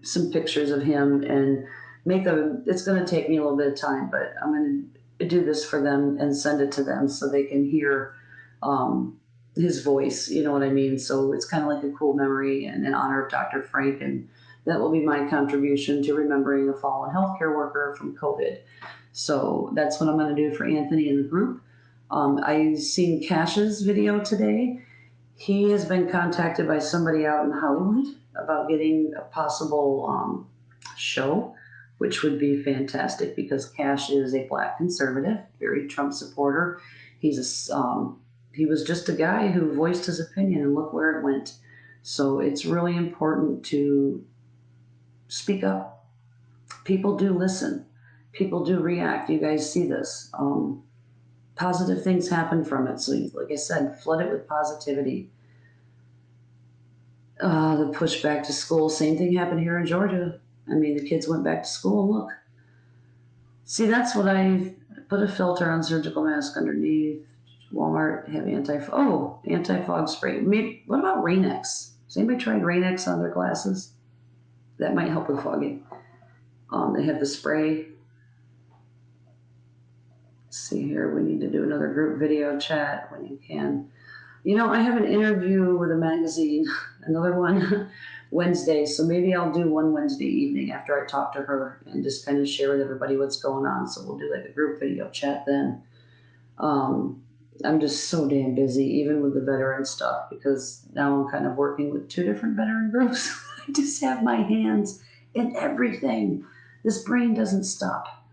some pictures of him and it's going to take me a little bit of time, but I'm going to do this for them and send it to them so they can hear his voice, you know what I mean? So it's kind of like a cool memory and in honor of Dr. Frank, and that will be my contribution to remembering a fallen healthcare worker from COVID. So that's what I'm going to do for Anthony and the group. I seen Cash's video today. He has been contacted by somebody out in Hollywood about getting a possible show, which would be fantastic because Cash is a Black conservative, very Trump supporter. He was just a guy who voiced his opinion, and look where it went. So it's really important to speak up. People do listen. People do react. You guys see this. Positive things happen from it. So like I said, flood it with positivity. The push back to school, same thing happened here in Georgia. I mean, the kids went back to school, and look. See, that's what I put a filter on surgical mask underneath. Walmart have anti-fog spray. Maybe, what about Rain-X? Has anybody tried Rain-X on their glasses? That might help with fogging. They have the spray. Let's see here. We need to do another group video chat when you can. You know, I have an interview with a magazine, another one Wednesday, so maybe I'll do one Wednesday evening after I talk to her and just kind of share with everybody what's going on. So we'll do like a group video chat then. I'm just so damn busy, even with the veteran stuff, because now I'm kind of working with 2 different veteran groups. I just have my hands in everything. This brain doesn't stop.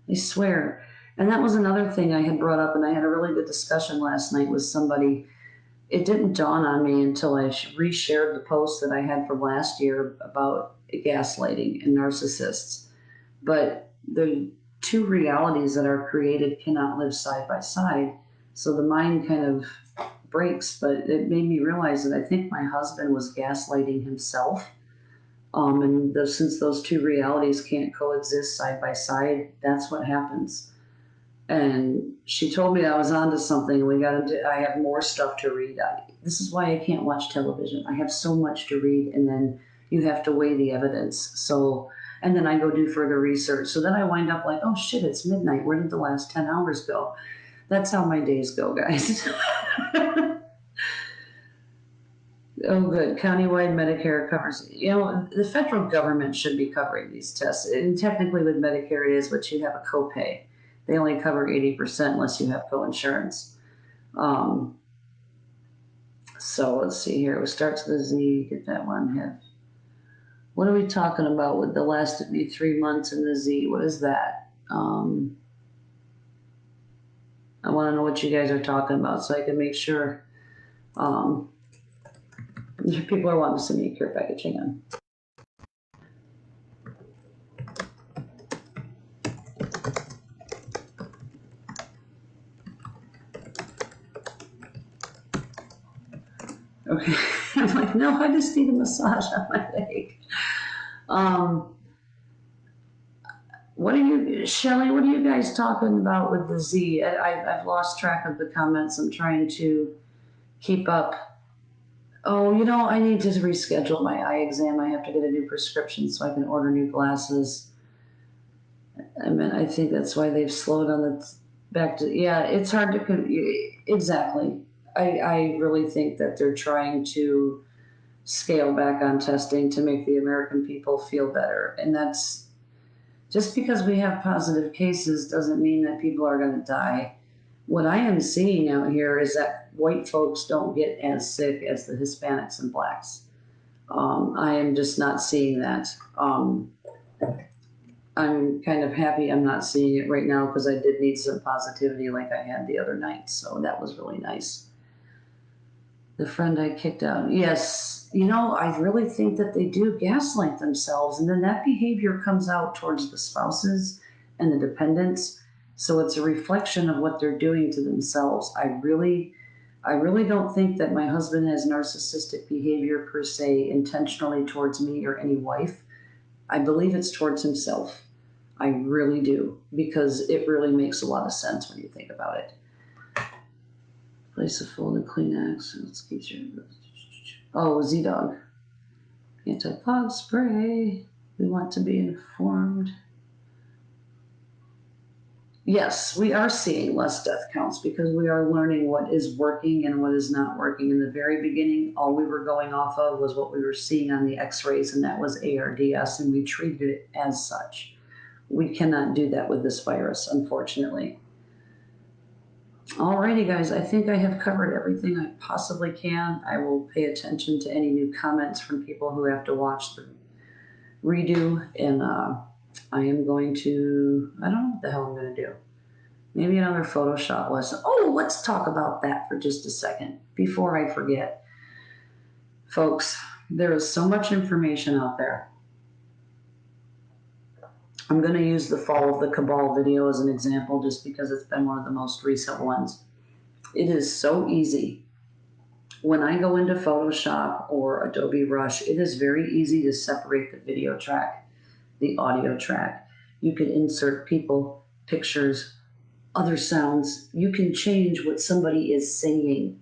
I swear. And that was another thing I had brought up, and I had a really good discussion last night with somebody. it didn't dawn on me until I reshared the post that I had from last year about gaslighting and narcissists. But the two realities that are created cannot live side by side. So the mind kind of breaks, but it made me realize that I think my husband was gaslighting himself. Since those two realities can't coexist side by side, that's what happens. And she told me I was onto something. I have more stuff to read. This is why I can't watch television. I have so much to read, and then you have to weigh the evidence. So, and then I go do further research. So then I wind up like, oh shit, it's midnight. Where did the last 10 hours go? That's how my days go, guys. Oh, good. Countywide Medicare covers. The federal government should be covering these tests. And technically, with Medicare, it is, but you have a copay. They only cover 80% unless you have coinsurance. So let's see here. It starts with a Z. Get that one. What are we talking about with the lasted me 3 months in the Z? What is that? I want to know what you guys are talking about so I can make sure. People are wanting to send me a care package. Hang on. Okay. I'm like, no, I just need a massage on my leg. Shelly, what are you guys talking about with the Z? I've lost track of the comments. I'm trying to keep up. Oh, I need to reschedule my eye exam. I have to get a new prescription so I can order new glasses. I think that's why they've slowed on the back to, yeah, it's hard to, exactly. I really think that they're trying to scale back on testing to make the American people feel better. And that's just because we have positive cases doesn't mean that people are going to die. What I am seeing out here is that white folks don't get as sick as the Hispanics and blacks. I am just not seeing that. I'm kind of happy I'm not seeing it right now because I did need some positivity like I had the other night. So that was really nice. The friend I kicked out. Yes, I really think that they do gaslight themselves, and then that behavior comes out towards the spouses and the dependents. So it's a reflection of what they're doing to themselves. I really don't think that my husband has narcissistic behavior per se intentionally towards me or any wife. I believe it's towards himself. I really do, because it really makes a lot of sense when you think about it. Place a folded Kleenex. Let's keep your. Oh, Z-Dog. Anti-pog spray. We want to be informed. Yes, we are seeing less death counts because we are learning what is working and what is not working. In the very beginning, all we were going off of was what we were seeing on the x-rays, and that was ARDS, and we treated it as such. We cannot do that with this virus, unfortunately. Alrighty, guys, I think I have covered everything I possibly can. I will pay attention to any new comments from people who have to watch the redo, and I am going to, I don't know what the hell I'm going to do. Maybe another Photoshop lesson. Oh, let's talk about that for just a second before I forget. Folks, there is so much information out there. I'm going to use the Fall of the Cabal video as an example just because it's been one of the most recent ones. It is so easy. When I go into Photoshop or Adobe Rush, it is very easy to separate the video track, the audio track. You can insert people, pictures, other sounds. You can change what somebody is saying.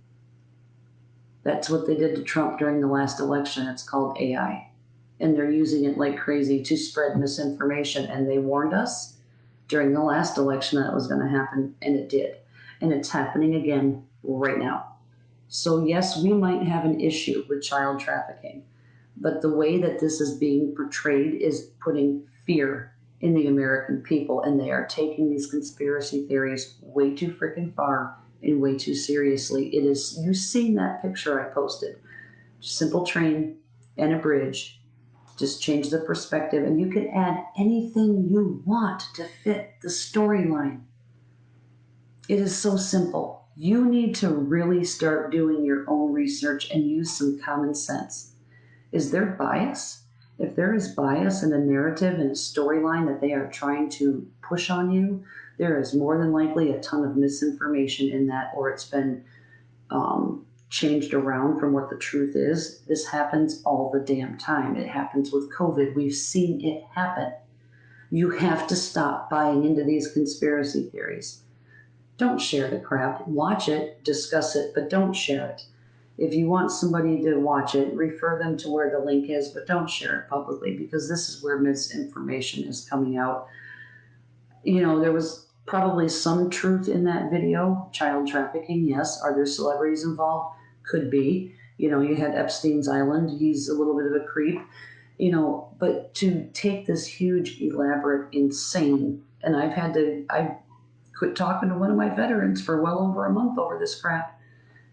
That's what they did to Trump during the last election. It's called AI. And they're using it like crazy to spread misinformation. And they warned us during the last election that it was going to happen, and it did. And it's happening again right now. So yes, we might have an issue with child trafficking, but the way that this is being portrayed is putting fear in the American people, and they are taking these conspiracy theories way too freaking far and way too seriously. It is, you've seen that picture I posted. Simple train and a bridge. Just change the perspective, and you can add anything you want to fit the storyline. It is so simple. You need to really start doing your own research and use some common sense. Is there bias? If there is bias in a narrative and a storyline that they are trying to push on you, there is more than likely a ton of misinformation in that, or it's been changed around from what the truth is. This happens all the damn time. It happens with COVID. We've seen it happen. You have to stop buying into these conspiracy theories. Don't share the crap. Watch it, discuss it, but don't share it. If you want somebody to watch it, refer them to where the link is, but don't share it publicly because this is where misinformation is coming out. There was probably some truth in that video. Child trafficking, yes. Are there celebrities involved? Could be. You had Epstein's Island. He's a little bit of a creep. But to take this huge, elaborate, insane, and I quit talking to one of my veterans for well over a month over this crap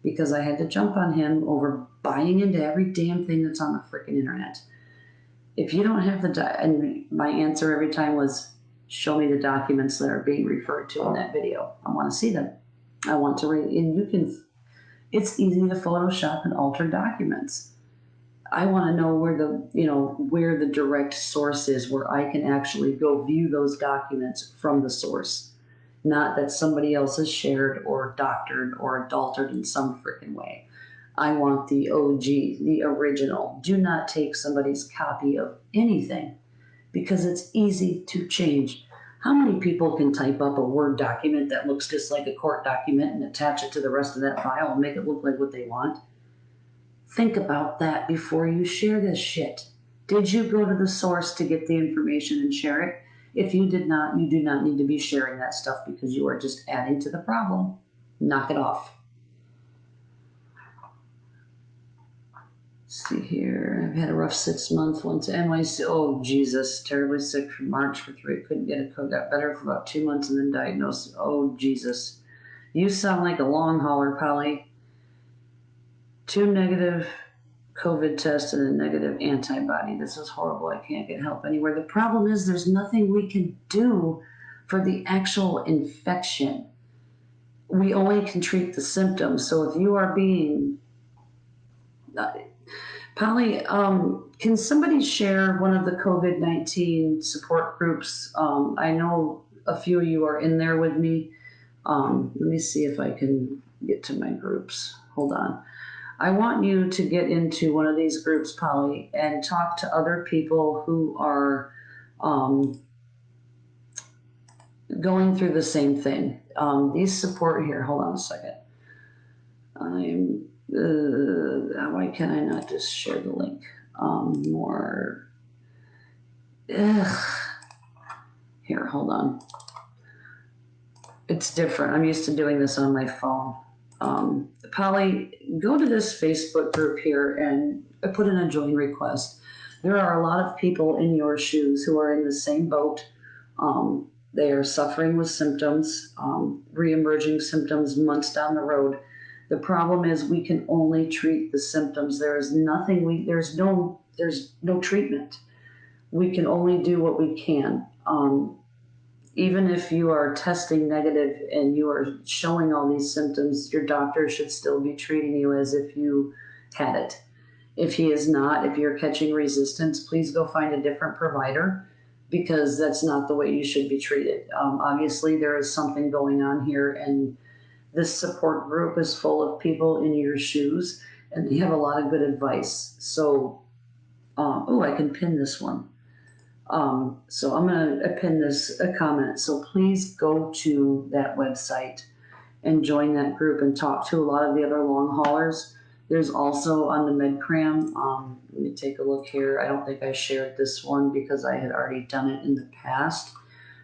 because I had to jump on him over buying into every damn thing that's on the freaking internet. If you don't have and my answer every time was, show me the documents that are being referred to in that video. I want to see them. I want to read, and it's easy to Photoshop and alter documents. I want to know where the direct source is, where I can actually go view those documents from the source. Not that somebody else has shared or doctored or adulterated in some freaking way. I want the OG, the original. Do not take somebody's copy of anything because it's easy to change. How many people can type up a Word document that looks just like a court document and attach it to the rest of that file and make it look like what they want? Think about that before you share this shit. Did you go to the source to get the information and share it? If you did not, you do not need to be sharing that stuff because you are just adding to the problem. Knock it off. Let's see here. I've had a rough 6 months. Once NYC. Oh, Jesus. Terribly sick from March for 3. Couldn't get a cook. Got better for about 2 months and then diagnosed. Oh, Jesus. You sound like a long hauler, Polly. 2 negative COVID tests and a negative antibody. This is horrible. I can't get help anywhere. The problem is there's nothing we can do for the actual infection. We only can treat the symptoms. So if you are being... Polly, can somebody share one of the COVID-19 support groups? I know a few of you are in there with me. Let me see if I can get to my groups. Hold on. I want you to get into one of these groups, Polly, and talk to other people who are going through the same thing. These support here, hold on a second. Why can I not just share the link? More. Here, hold on. It's different. I'm used to doing this on my phone. Polly, go to this Facebook group here and put in a join request. There are a lot of people in your shoes who are in the same boat. They are suffering with symptoms, re-emerging symptoms months down the road. The problem is we can only treat the symptoms. There's no treatment. We can only do what we can. Even if you are testing negative and you are showing all these symptoms, your doctor should still be treating you as if you had it. If he is not, if you're catching resistance, please go find a different provider because that's not the way you should be treated. Obviously, there is something going on here, and this support group is full of people in your shoes, and they have a lot of good advice. So, I can pin this one. So I'm going to pin a comment. So please go to that website and join that group and talk to a lot of the other long haulers. There's also on the MedCram, let me take a look here. I don't think I shared this one because I had already done it in the past.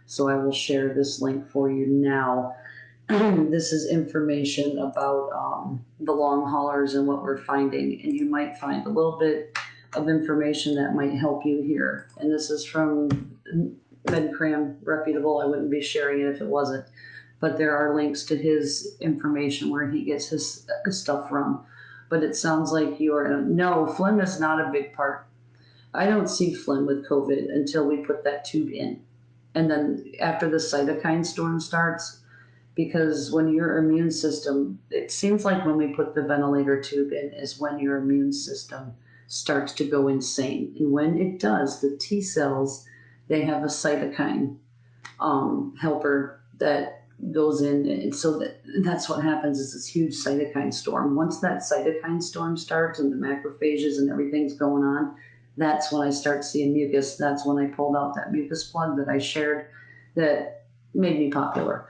So I will share this link for you now. This is information about the long haulers and what we're finding. And you might find a little bit of information that might help you here. And this is from MedCram, reputable. I wouldn't be sharing it if it wasn't. But there are links to his information where he gets his stuff from. But it sounds like no, phlegm is not a big part. I don't see phlegm with COVID until we put that tube in. And then after the cytokine storm starts, because when your immune system, it seems like when we put the ventilator tube in is when your immune system starts to go insane. And when it does, the T cells, they have a cytokine helper that goes in, and so that's what happens is this huge cytokine storm. Once that cytokine storm starts and the macrophages and everything's going on, that's when I start seeing mucus. That's when I pulled out that mucus plug that I shared that made me popular,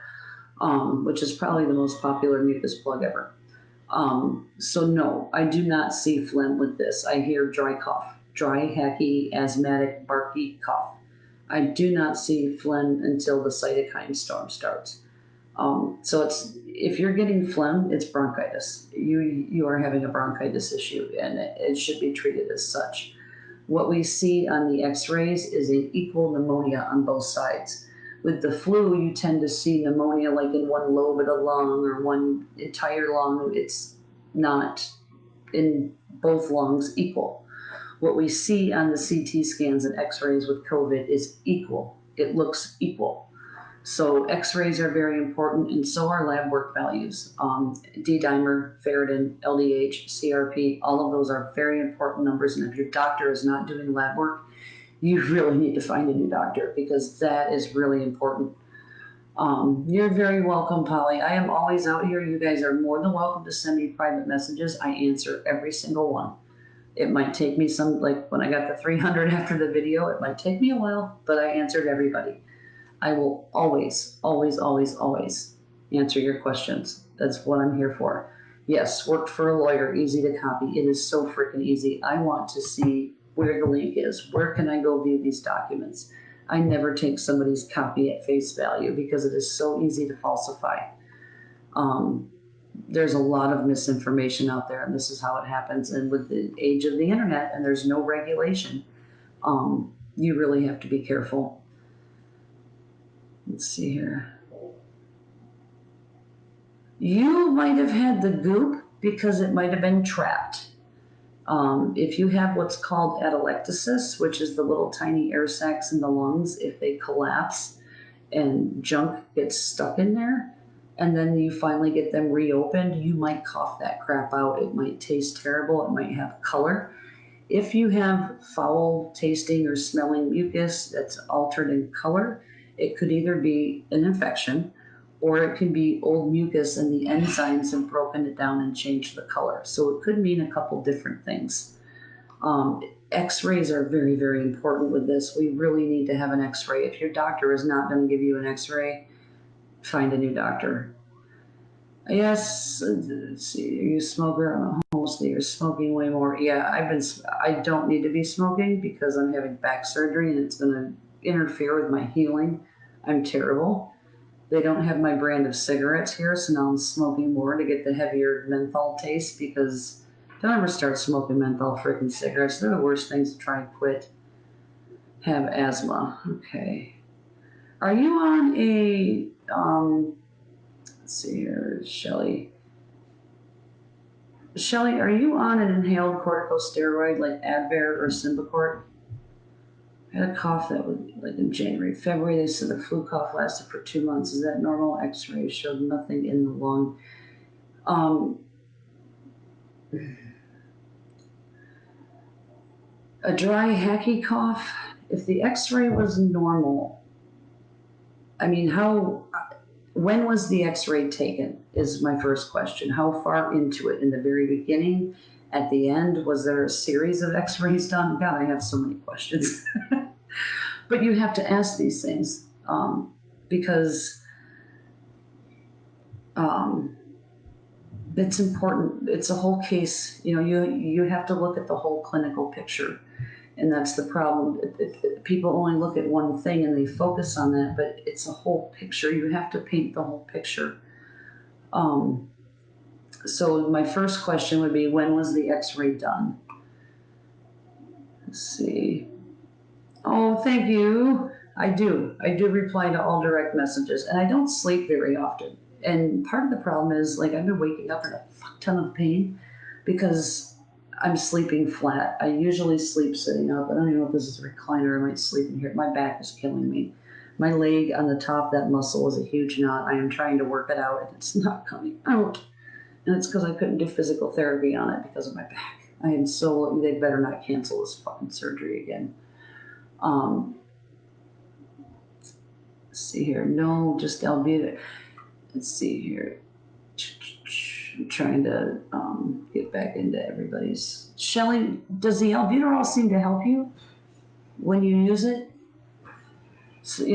which is probably the most popular mucus plug ever. So no, I do not see phlegm with this. I hear dry cough, dry, hacky, asthmatic, barky cough. I do not see phlegm until the cytokine storm starts. So it's, if you're getting phlegm, it's bronchitis. You are having a bronchitis issue, and it should be treated as such. What we see on the X-rays is an equal pneumonia on both sides. With the flu, you tend to see pneumonia like in one lobe of the lung or one entire lung. It's not in both lungs equal. What we see on the CT scans and X-rays with COVID is equal. It looks equal. So X-rays are very important, and so are lab work values. D-dimer, ferritin, LDH, CRP, all of those are very important numbers. And if your doctor is not doing lab work, you really need to find a new doctor, because that is really important. You're very welcome, Polly. I am always out here. You guys are more than welcome to send me private messages. I answer every single one. It might take me some, like when I got the 300 after the video, it might take me a while, but I answered everybody. I will always, always, always, always answer your questions. That's what I'm here for. Yes, worked for a lawyer, easy to copy. It is so freaking easy. I want to see where the link is. Where can I go view these documents? I never take somebody's copy at face value because it is so easy to falsify. There's a lot of misinformation out there, and this is how it happens. And with the age of the internet, and there's no regulation, you really have to be careful. Let's see here. You might have had the goop because it might have been trapped. If you have what's called atelectasis, which is the little tiny air sacs in the lungs, if they collapse and junk gets stuck in there, and then you finally get them reopened, you might cough that crap out. It might taste terrible. It might have color. If you have foul tasting or smelling mucus that's altered in color, it could either be an infection, or it can be old mucus and the enzymes have broken it down and changed the color. So it could mean a couple different things. X-rays are very, very important with this. We really need to have an X-ray. If your doctor is not going to give you an X-ray, find a new doctor. Yes, let's see, are you a smoker? Mostly you're smoking way more. Yeah, I don't need to be smoking because I'm having back surgery and it's going to interfere with my healing. I'm terrible. They don't have my brand of cigarettes here, so now I'm smoking more to get the heavier menthol taste, because don't ever start smoking menthol freaking cigarettes. They're the worst things to try and quit. Have asthma. Okay. Are you on a, let's see here, Shelly. Shelly, are you on an inhaled corticosteroid like Advair or Symbicort? I had a cough that was like in January, February. They said the flu cough lasted for 2 months. Is that normal? X-ray showed nothing in the lung. A dry, hacky cough. If the X-ray was normal, I mean, when was the X-ray taken is my first question. How far into it? In the very beginning? At the end? Was there a series of X-rays done? God, I have so many questions. But you have to ask these things because it's important. It's a whole case. You know, you have to look at the whole clinical picture, and that's the problem. If people only look at one thing and they focus on that, but it's a whole picture. You have to paint the whole picture. So my first question would be, when was the X-ray done? Let's see. Oh, thank you. I do reply to all direct messages, and I don't sleep very often. And part of the problem is, like, I've been waking up in a fuck ton of pain because I'm sleeping flat. I usually sleep sitting up. I don't even know if this is a recliner. I might sleep in here. My back is killing me. My leg on the top, that muscle is a huge knot. I am trying to work it out and it's not coming out. And it's because I couldn't do physical therapy on it because of my back. I am so, they better not cancel this fucking surgery again. Let's see here. No, just albuterol. Let's see here. I'm trying to get back into everybody's. Shelly, does the albuterol seem to help you when you use it? So,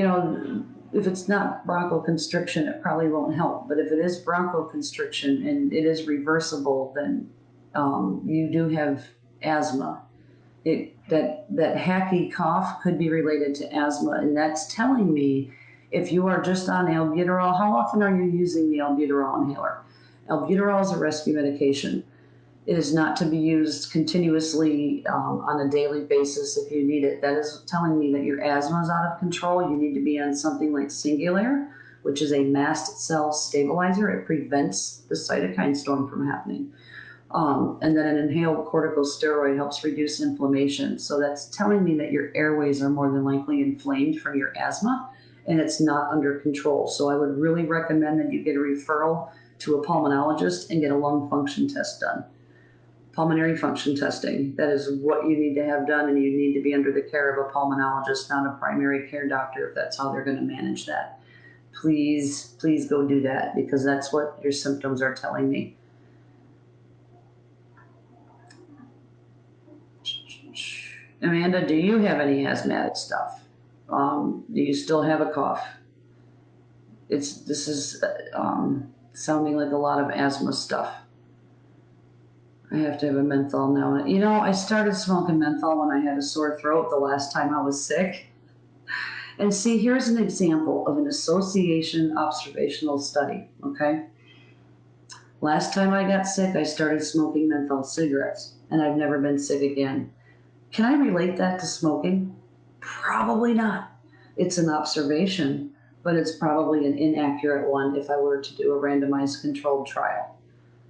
if it's not bronchoconstriction, it probably won't help. But if it is bronchoconstriction and it is reversible, then you do have asthma. That hacky cough could be related to asthma, and that's telling me if you are just on albuterol, how often are you using the albuterol inhaler? Albuterol is a rescue medication. It is not to be used continuously on a daily basis if you need it. That is telling me that your asthma is out of control. You need to be on something like Singulair, which is a mast cell stabilizer. It prevents the cytokine storm from happening. And then an inhaled corticosteroid helps reduce inflammation. So that's telling me that your airways are more than likely inflamed from your asthma and it's not under control. So I would really recommend that you get a referral to a pulmonologist and get a lung function test done. Pulmonary function testing, that is what you need to have done, and you need to be under the care of a pulmonologist, not a primary care doctor, if that's how they're going to manage that. Please go do that, because that's what your symptoms are telling me. Amanda, do you have any asthmatic stuff? Do you still have a cough? This is sounding like a lot of asthma stuff. I have to have a menthol now. I started smoking menthol when I had a sore throat the last time I was sick. And see, here's an example of an association observational study, okay? Last time I got sick, I started smoking menthol cigarettes, and I've never been sick again. Can I relate that to smoking? Probably not. It's an observation, but it's probably an inaccurate one if I were to do a randomized controlled trial.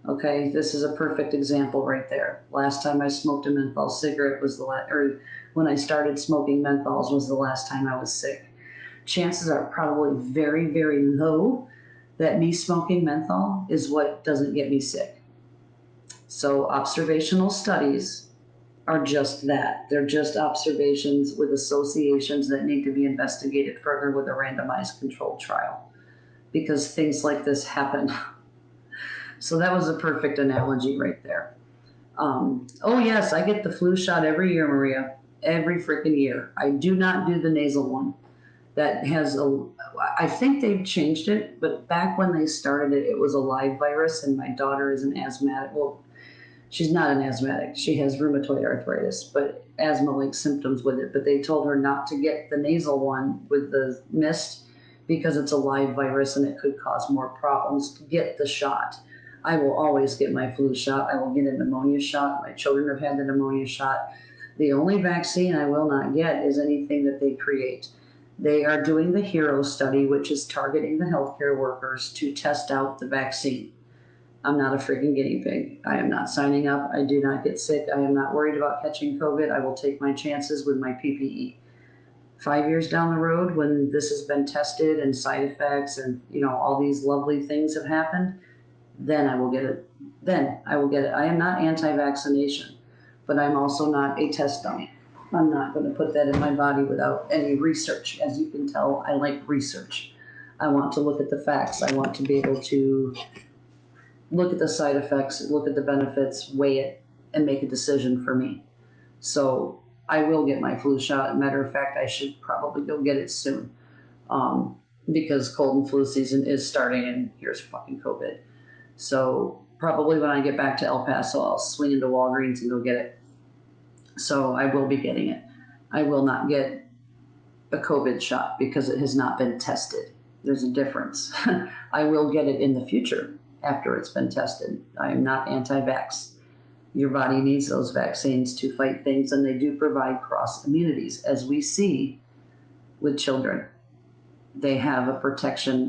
Okay, this is a perfect example right there. Last time I smoked a menthol cigarette was or when I started smoking menthols was the last time I was sick. Chances are probably very, very low that me smoking menthol is what doesn't get me sick. So observational studies are just that. They're just observations with associations that need to be investigated further with a randomized controlled trial, because things like this happen. So that was a perfect analogy right there. Oh yes, I get the flu shot every year, Maria. Every freaking year. I do not do the nasal one. That has I think they've changed it, but back when they started it, it was a live virus, and my daughter is an asthmatic. Well, she's not an asthmatic. She has rheumatoid arthritis, but asthma-like symptoms with it. But they told her not to get the nasal one with the mist because it's a live virus and it could cause more problems. Get the shot. I will always get my flu shot. I will get a pneumonia shot. My children have had the pneumonia shot. The only vaccine I will not get is anything that they create. They are doing the HERO study, which is targeting the healthcare workers to test out the vaccine. I'm not a freaking guinea pig. I am not signing up. I do not get sick. I am not worried about catching COVID. I will take my chances with my PPE. 5 years down the road, when this has been tested and side effects and all these lovely things have happened, then I will get it. I am not anti-vaccination, but I'm also not a test dummy. I'm not going to put that in my body without any research. As you can tell, I like research. I want to look at the facts. I want to be able to look at the side effects, look at the benefits, weigh it, and make a decision for me. So I will get my flu shot. Matter of fact, I should probably go get it soon, because cold and flu season is starting, and here's fucking COVID. So probably when I get back to El Paso, I'll swing into Walgreens and go get it. So I will be getting it. I will not get a COVID shot because it has not been tested. There's a difference. I will get it in the future after it's been tested. I am not anti-vax. Your body needs those vaccines to fight things, and they do provide cross immunities, as we see with children. They have a protection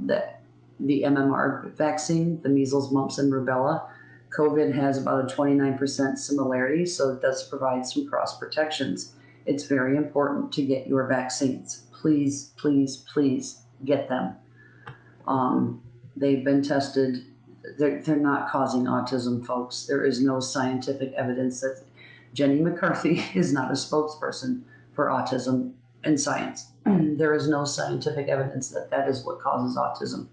that the MMR vaccine, the measles, mumps, and rubella, COVID has about a 29% similarity, so it does provide some cross protections. It's very important to get your vaccines. Please, please, please get them. Um, they've been tested. They're not causing autism, folks. There is no scientific evidence that Jenny McCarthy is not a spokesperson for autism in science. There is no scientific evidence that that is what causes autism.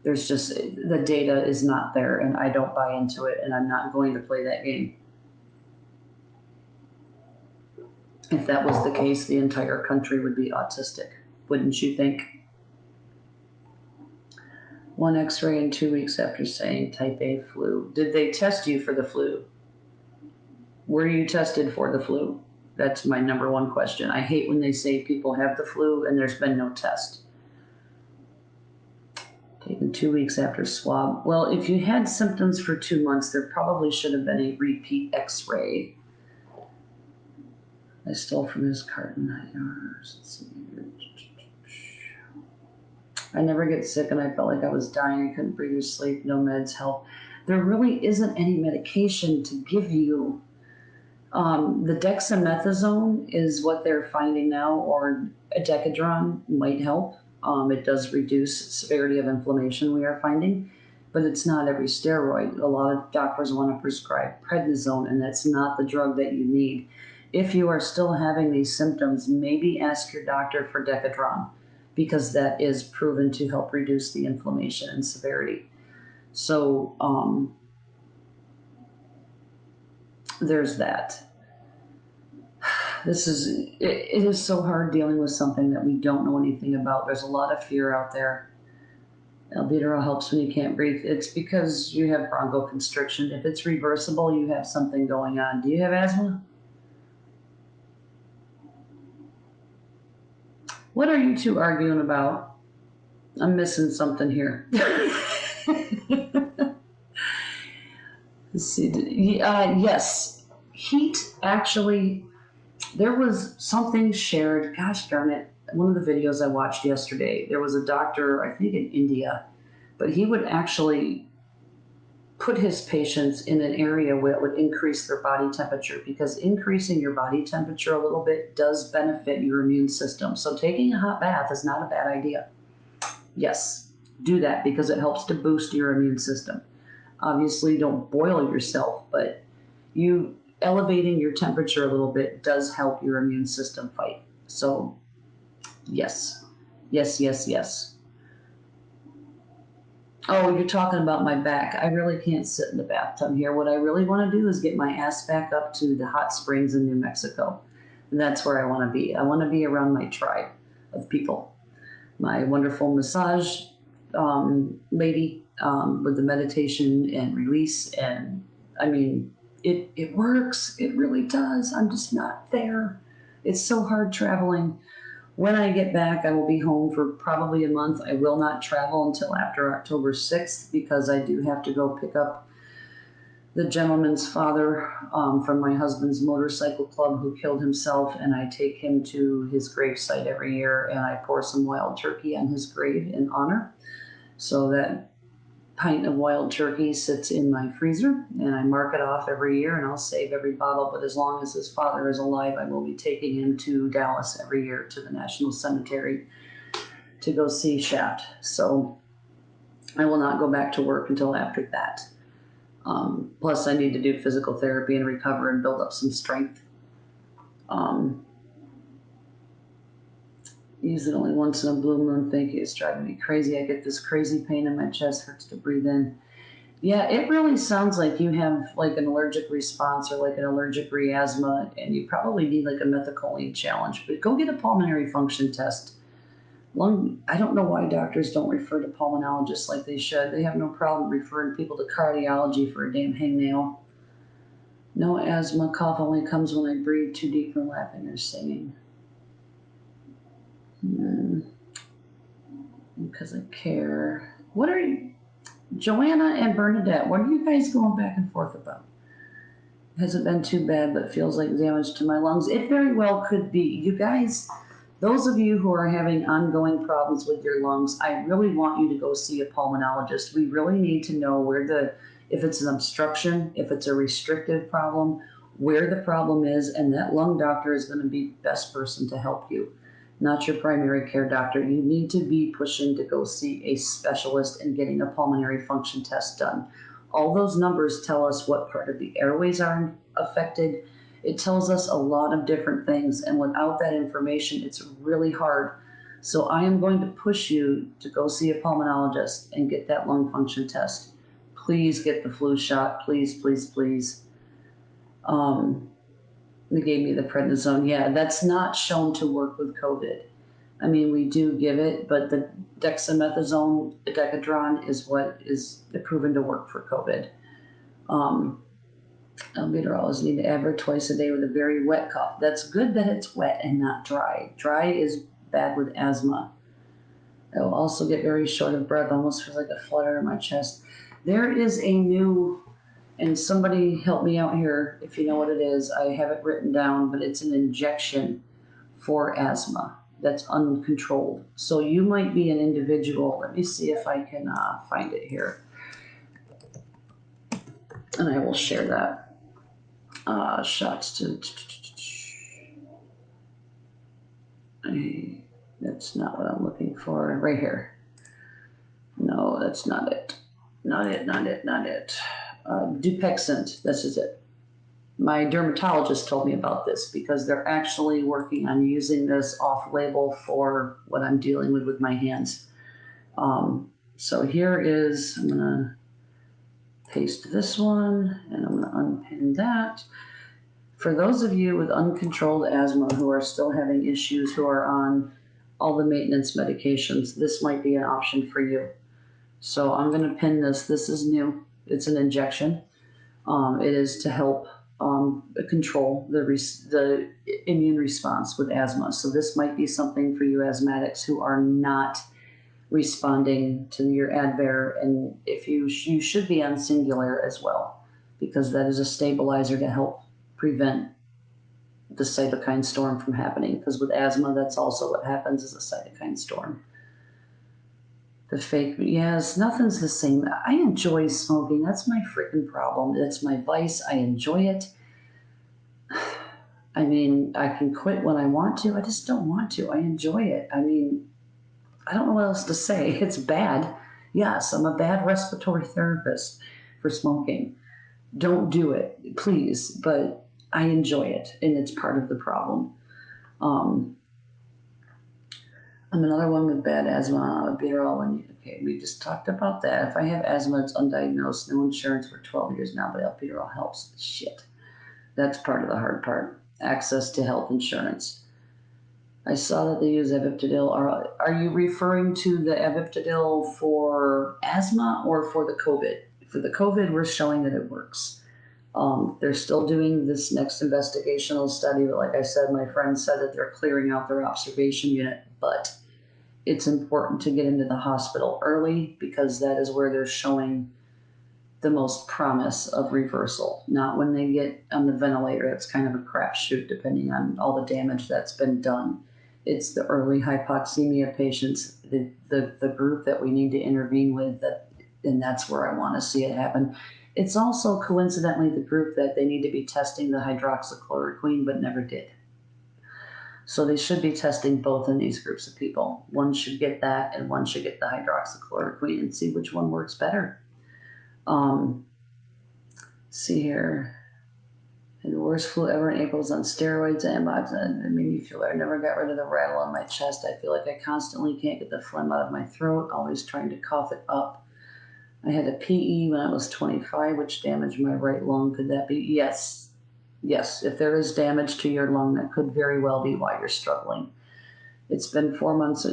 There's just, the data is not there, and I don't buy into it, and I'm not going to play that game. If that was the case, the entire country would be autistic, wouldn't you think? One x-ray in 2 weeks after saying type A flu. Did they test you for the flu? Were you tested for the flu? That's my number one question. I hate when they say people have the flu and there's been no test. Taken 2 weeks after swab. Well, if you had symptoms for 2 months, there probably should have been a repeat x-ray. I stole from his carton. Let's see. I never get sick, and I felt like I was dying. I couldn't breathe or sleep. No meds help. There really isn't any medication to give you. The dexamethasone is what they're finding now, or a Decadron might help. It does reduce severity of inflammation, we are finding, but it's not every steroid. A lot of doctors want to prescribe prednisone, and that's not the drug that you need. If you are still having these symptoms, maybe ask your doctor for Decadron, because that is proven to help reduce the inflammation and severity. So there's that. It is so hard dealing with something that we don't know anything about. There's a lot of fear out there. Albuterol helps when you can't breathe. It's because you have bronchoconstriction. If it's reversible, you have something going on. Do you have asthma? What are you two arguing about? I'm missing something here. Let's see. Yes. Heat, actually, there was something shared. Gosh darn it. One of the videos I watched yesterday, there was a doctor, I think in India, but he would actually put his patients in an area where it would increase their body temperature, because increasing your body temperature a little bit does benefit your immune system. So taking a hot bath is not a bad idea. Yes, do that because it helps to boost your immune system. Obviously, don't boil yourself, but you elevating your temperature a little bit does help your immune system fight. So yes, yes, yes, yes. Oh, you're talking about my back. I really can't sit in the bathtub here. What I really want to do is get my ass back up to the hot springs in New Mexico. And that's where I want to be. I want to be around my tribe of people. My wonderful massage lady with the meditation and release. And I mean, it works. It really does. I'm just not there. It's so hard traveling. When I get back, I will be home for probably a month. I will not travel until after October 6th because I do have to go pick up the gentleman's father from my husband's motorcycle club who killed himself, and I take him to his gravesite every year, and I pour some wild turkey on his grave in honor. So that pint of wild turkey sits in my freezer, and I mark it off every year, and I'll save every bottle. But as long as his father is alive, I will be taking him to Dallas every year to the National Cemetery to go see Shaft. So I will not go back to work until after that. Plus, I need to do physical therapy and recover and build up some strength. Use it only once in a blue moon. Thank you. It's driving me crazy. I get this crazy pain in my chest, hurts to breathe in. Yeah, it really sounds like you have like an allergic response or like an allergic reasthma, and you probably need like a methacholine challenge. But go get a pulmonary function test. I don't know why doctors don't refer to pulmonologists like they should. They have no problem referring people to cardiology for a damn hangnail. No asthma. Cough only comes when I breathe too deep from laughing or singing. Because I care. What are you, Joanna and Bernadette, what are you guys going back and forth about? Hasn't been too bad, but feels like damage to my lungs. It very well could be. You guys, those of you who are having ongoing problems with your lungs, I really want you to go see a pulmonologist. We really need to know if it's an obstruction, if it's a restrictive problem, where the problem is, and that lung doctor is going to be the best person to help you, not your primary care doctor. You need to be pushing to go see a specialist and getting a pulmonary function test done. All those numbers tell us what part of the airways are affected. It tells us a lot of different things, and without that information, it's really hard. So I am going to push you to go see a pulmonologist and get that lung function test. Please get the flu shot. Please, please, please. Um, they gave me the prednisone. Yeah, that's not shown to work with COVID. I mean, we do give it, but the dexamethasone, Decadron, is what is proven to work for COVID. Albuterol is needed ever twice a day with a very wet cough. That's good that it's wet and not dry. Dry is bad with asthma. I will also get very short of breath, almost feels like a flutter in my chest. There is a new, and somebody help me out here if you know what it is. I have it written down, but it's an injection for asthma that's uncontrolled. So you might be an individual. Let me see if I can find it here. And I will share that. Shots to. That's not what I'm looking for. Right here. No, that's not it. Not it. Dupixent. This is it. My dermatologist told me about this because they're actually working on using this off-label for what I'm dealing with my hands. So here is, I'm going to paste this one, and I'm going to unpin that. For those of you with uncontrolled asthma who are still having issues, who are on all the maintenance medications, this might be an option for you. So I'm going to pin this. This is new. It's an injection. It is to help control the immune response with asthma. So this might be something for you asthmatics who are not responding to your Advair, and if you should be on Singulair as well, because that is a stabilizer to help prevent the cytokine storm from happening. Because with asthma, that's also what happens, is a cytokine storm. The fake, yes, nothing's the same. I enjoy smoking. That's my freaking problem. That's my vice. I enjoy it. I mean, I can quit when I want to. I just don't want to. I enjoy it. I mean, I don't know what else to say. It's bad. Yes, I'm a bad respiratory therapist for smoking. Don't do it, please. But I enjoy it, and it's part of the problem. I'm another one with bad asthma. Albuterol. Okay, we just talked about that. If I have asthma, it's undiagnosed, no insurance for 12 years now, but albuterol helps. Shit. That's part of the hard part. Access to health insurance. I saw that they use Aviptadil. Are you referring to the Aviptadil for asthma or for the COVID? For the COVID, we're showing that it works. They're still doing this next investigational study, but like I said, my friend said that they're clearing out their observation unit, but it's important to get into the hospital early because that is where they're showing the most promise of reversal, not when they get on the ventilator. It's kind of a crapshoot depending on all the damage that's been done. It's the early hypoxemia patients, the group that we need to intervene with, and that's where I want to see it happen. It's also coincidentally the group that they need to be testing the hydroxychloroquine but never did. So they should be testing both in these groups of people. One should get that and one should get the hydroxychloroquine and see which one works better. See here. And the worst flu ever in April was on steroids and antibiotics. It made me feel I never got rid of the rattle on my chest. I feel like I constantly can't get the phlegm out of my throat, always trying to cough it up. I had a PE when I was 25, which damaged my right lung. Could that be? Yes. Yes. If there is damage to your lung, that could very well be why you're struggling. It's been 4 months.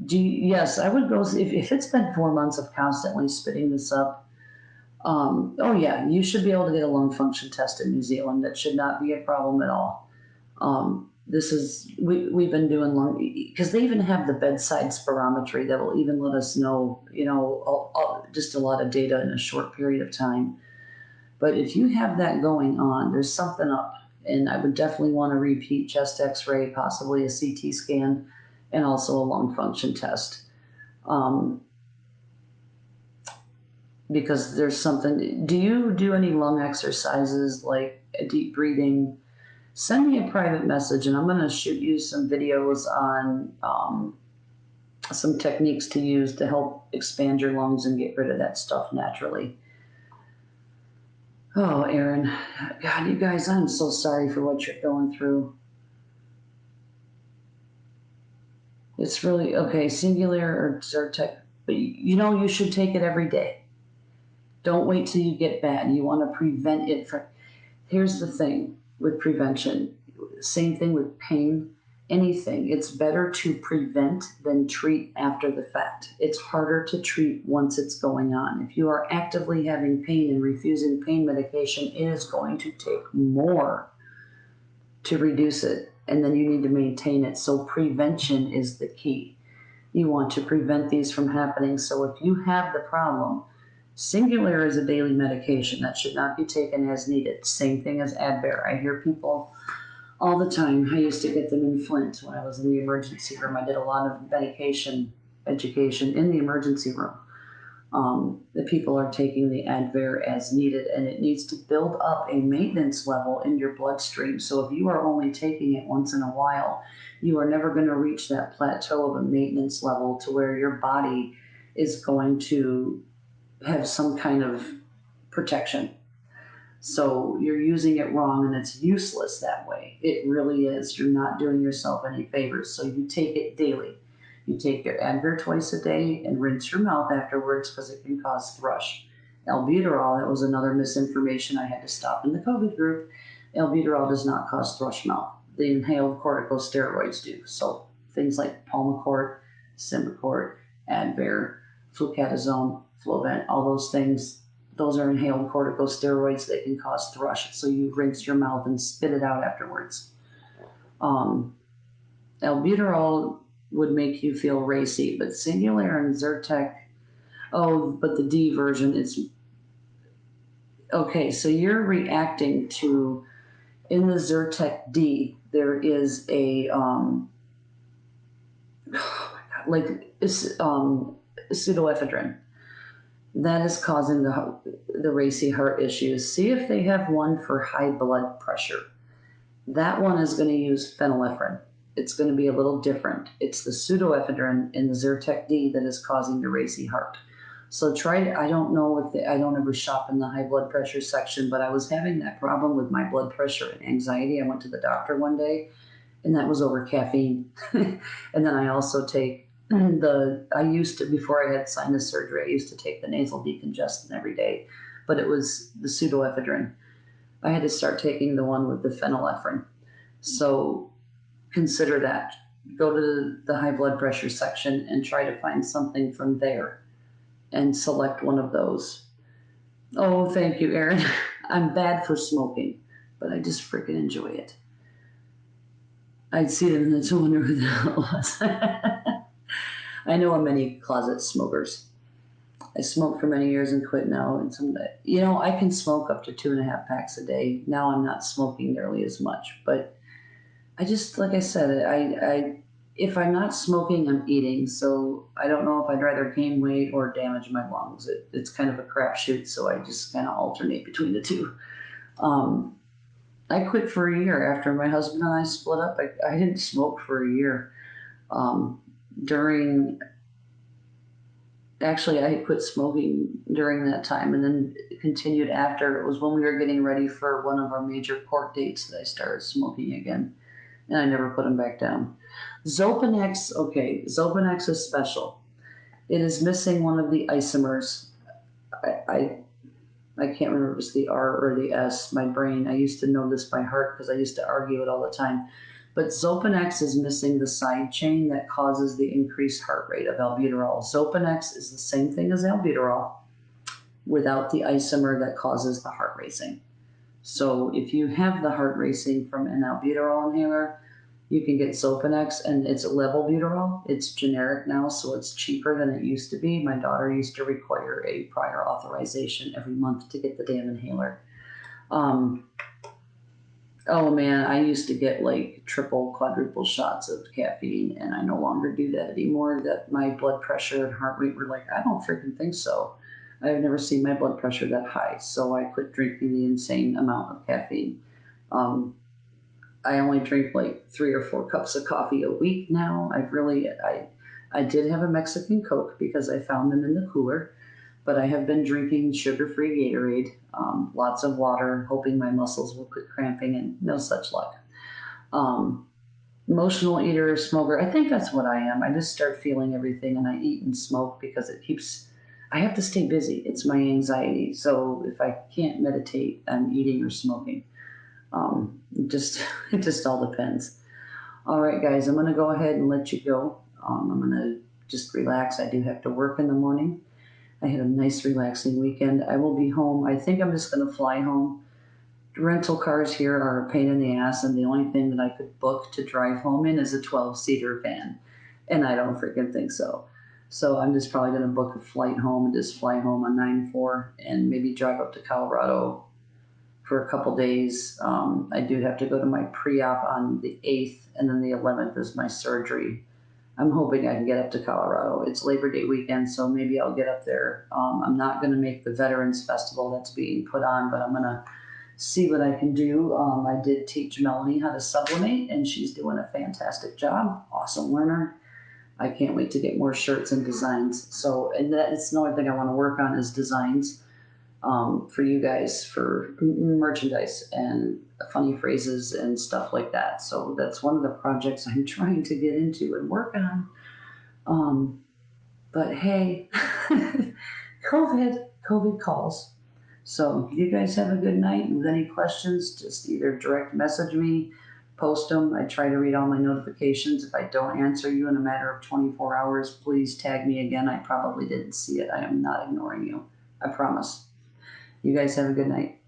Yes, I would go, if it's been 4 months of constantly spitting this up, oh yeah, you should be able to get a lung function test in New Zealand. That should not be a problem at all. We've been doing lung, because they even have the bedside spirometry that will even let us know, just a lot of data in a short period of time. But if you have that going on, there's something up, and I would definitely want to repeat chest x-ray, possibly a CT scan, and also a lung function test. Because there's something. Do you do any lung exercises like deep breathing, send me a private message and I'm going to shoot you some videos on some techniques to use to help expand your lungs and get rid of that stuff naturally. Oh, Aaron, God, you guys, I'm so sorry for what you're going through. It's really okay, Singular or Zyrtec, but you should take it every day. Don't wait till you get bad. You want to prevent it from. Here's the thing with prevention, same thing with pain, anything. It's better to prevent than treat after the fact. It's harder to treat once it's going on. If you are actively having pain and refusing pain medication, it is going to take more to reduce it, and then you need to maintain it. So, prevention is the key. You want to prevent these from happening. So, if you have the problem, Singular is a daily medication that should not be taken as needed. Same thing as Advair. I hear people all the time. I used to get them in Flint when I was in the emergency room. I did a lot of medication education in the emergency room. The people are taking the Advair as needed, and it needs to build up a maintenance level in your bloodstream. So if you are only taking it once in a while, you are never going to reach that plateau of a maintenance level to where your body is going to have some kind of protection. So you're using it wrong and it's useless that way. It really is. You're not doing yourself any favors. So you take it daily. You take your Advair twice a day and rinse your mouth afterwards because it can cause thrush. Albuterol, that was another misinformation I had to stop in the COVID group. Albuterol does not cause thrush mouth. The inhaled corticosteroids do. So things like Pulmicort, Symbicort, Advair, flucatazone, Flovent, all those things, those are inhaled corticosteroids that can cause thrush. So you rinse your mouth and spit it out afterwards. Albuterol would make you feel racy, but Singular and Zyrtec, oh, but the D version is okay. So you're reacting to, in the Zyrtec D, there is a oh my God, like pseudoephedrine that is causing the racy heart issues. See if they have one for high blood pressure. That one is going to use phenylephrine. It's going to be a little different. It's the pseudoephedrine in the Zyrtec D that is causing the racy heart. So try to, I don't know if I don't ever shop in the high blood pressure section, but I was having that problem with my blood pressure and anxiety. I went to the doctor one day and that was over caffeine. And then I also take I used to, before I had sinus surgery, I used to take the nasal decongestant every day, but it was the pseudoephedrine. I had to start taking the one with the phenylephrine. So consider that. Go to the high blood pressure section and try to find something from there and select one of those. Oh, thank you, Aaron. I'm bad for smoking, but I just freaking enjoy it. I'd see it and I just wonder who the hell it was. I know many closet smokers. I smoked for many years and quit now. And I can smoke up to 2.5 packs a day. Now I'm not smoking nearly as much, but I just, like I said, I if I'm not smoking, I'm eating. So I don't know if I'd rather gain weight or damage my lungs. It's kind of a crapshoot. So I just kind of alternate between the two. I quit for a year after my husband and I split up. I didn't smoke for a year. During Actually, I quit smoking during that time and then continued after. It was when we were getting ready for one of our major court dates that I started smoking again, and I never put them back down. Zopanex, okay, Zopanex is special. It is missing one of the isomers. I, I can't remember if it's the R or the S. My brain, I used to know this by heart because I used to argue it all the time. But Zopanex is missing the side chain that causes the increased heart rate of albuterol. Zopanex is the same thing as albuterol without the isomer that causes the heart racing. So if you have the heart racing from an albuterol inhaler, you can get Zopanex, and it's levobuterol. It's generic now, so it's cheaper than it used to be. My daughter used to require a prior authorization every month to get the damn inhaler. Oh man, I used to get like triple, quadruple shots of caffeine, and I no longer do that anymore. That my blood pressure and heart rate were like, I don't freaking think so. I've never seen my blood pressure that high, so I quit drinking the insane amount of caffeine. Um, I only drink like 3 or 4 cups of coffee a week now. I did have a Mexican Coke because I found them in the cooler, but I have been drinking sugar-free Gatorade, lots of water, hoping my muscles will quit cramping, and no such luck. Um, Emotional eater, smoker. I think that's what I am. I just start feeling everything, and I eat and smoke because it keeps. I have to stay busy. It's my anxiety. So if I can't meditate, I'm eating or smoking. Just it just all depends. All right, guys, I'm gonna go ahead and let you go. I'm gonna just relax. I do have to work in the morning. I had a nice, relaxing weekend. I will be home. I think I'm just gonna fly home. Rental cars here are a pain in the ass, and the only thing that I could book to drive home in is a 12-seater van, and I don't freaking think so. So I'm just probably gonna book a flight home and just fly home on 9-4 and maybe drive up to Colorado for a couple days. I do have to go to my pre-op on the 8th, and then the 11th is my surgery. I'm hoping I can get up to Colorado. It's Labor Day weekend, so maybe I'll get up there. I'm not going to make the Veterans Festival that's being put on, but I'm going to see what I can do. I did teach Melanie how to sublimate, and she's doing a fantastic job. Awesome learner. I can't wait to get more shirts and designs. So, and that's another thing I want to work on is designs for you guys for merchandise and funny phrases and stuff like that. So that's one of the projects I'm trying to get into and work on. Um, but hey, COVID calls. So you guys have a good night. With any questions, just either direct message me, post them. I try to read all my notifications. If I don't answer you in a matter of 24 hours, please tag me again. I probably didn't see it. I am not ignoring you. I promise. You guys have a good night.